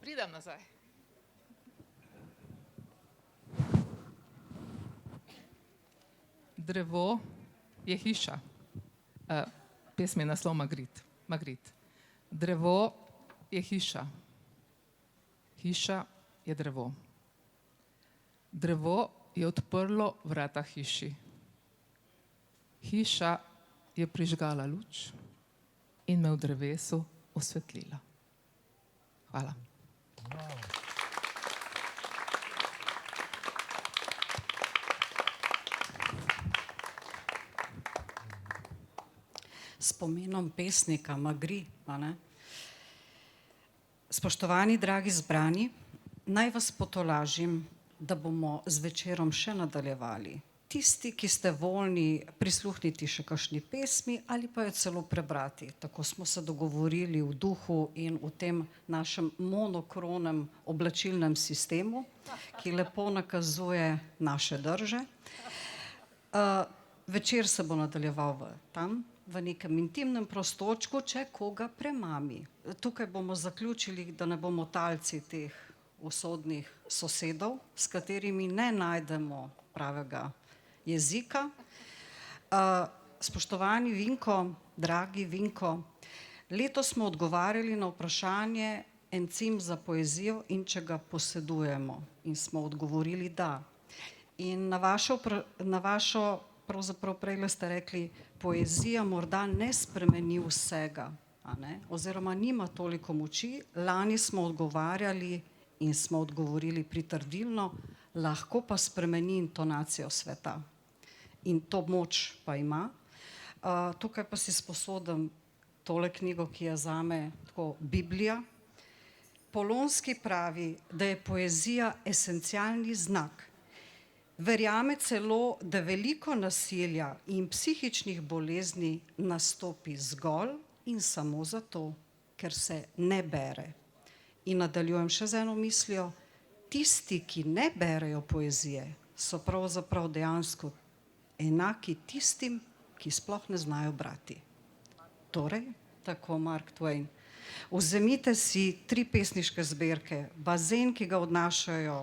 Pridem nazaj. Drevo je hiša. Pesmi je naslov Magritte. Drevo je hiša. Hiša je drevo. Drevo je odprlo vrata hiši. Hiša je prižgala luč in me v drevesu osvetlila. Hvala. Spomenom pesnika Magritte, a ne? Spoštovani, dragi zbrani, naj vas potolažim, da bomo z večerom še nadaljevali. Tisti, ki ste voljni prisluhniti še kakšni pesmi ali pa jo celo prebrati. Tako smo se dogovorili v duhu in v tem našem monokronem oblačilnem sistemu, ki lepo nakazuje naše drže. Večer se bo nadaljeval tam, v nekem intimnem prostorčku, če koga premami. Tukaj bomo zaključili, da ne bomo talci teh usodnih sosedov, s katerimi ne najdemo pravega jezika. Spoštovani Vinko, dragi Vinko, letos smo odgovarjali na vprašanje encim za poezijo in če ga posedujemo. In smo odgovorili da. In na vašo pravzaprav prejle ste rekli, poezija morda ne spremeni vsega, a ne? Oziroma nima toliko moči. Lani smo odgovarjali in smo odgovorili pritrdilno, lahko pa spremeni intonacijo sveta. In to moč pa ima. Tukaj pa si sposodim tole knjigo, ki je zame tako Biblija. Polonski pravi, da je poezija esencialni znak. Verjame celo, da veliko nasilja in psihičnih bolezni nastopi zgolj in samo zato, ker se ne bere. In nadaljujem še z eno mislijo, tisti, ki ne berejo poezije, so pravzaprav dejansko enaki tistim, ki sploh ne znajo brati. Torej, tako Mark Twain. Vzemite si 3 pesniške zbirke, Bazen, ki ga odnašajo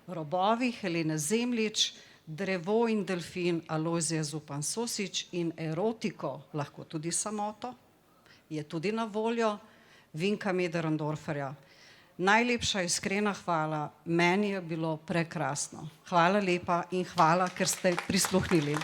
Robovi, Helene Zemljič, Drevo in delfin Alojzija Zupan Sosič in Erotiko, lahko tudi Samoto, je tudi na voljo Vinka Möderndorferja. Najlepša iskrena hvala, meni je bilo prekrasno. Hvala lepa in hvala, ker ste prisluhnili.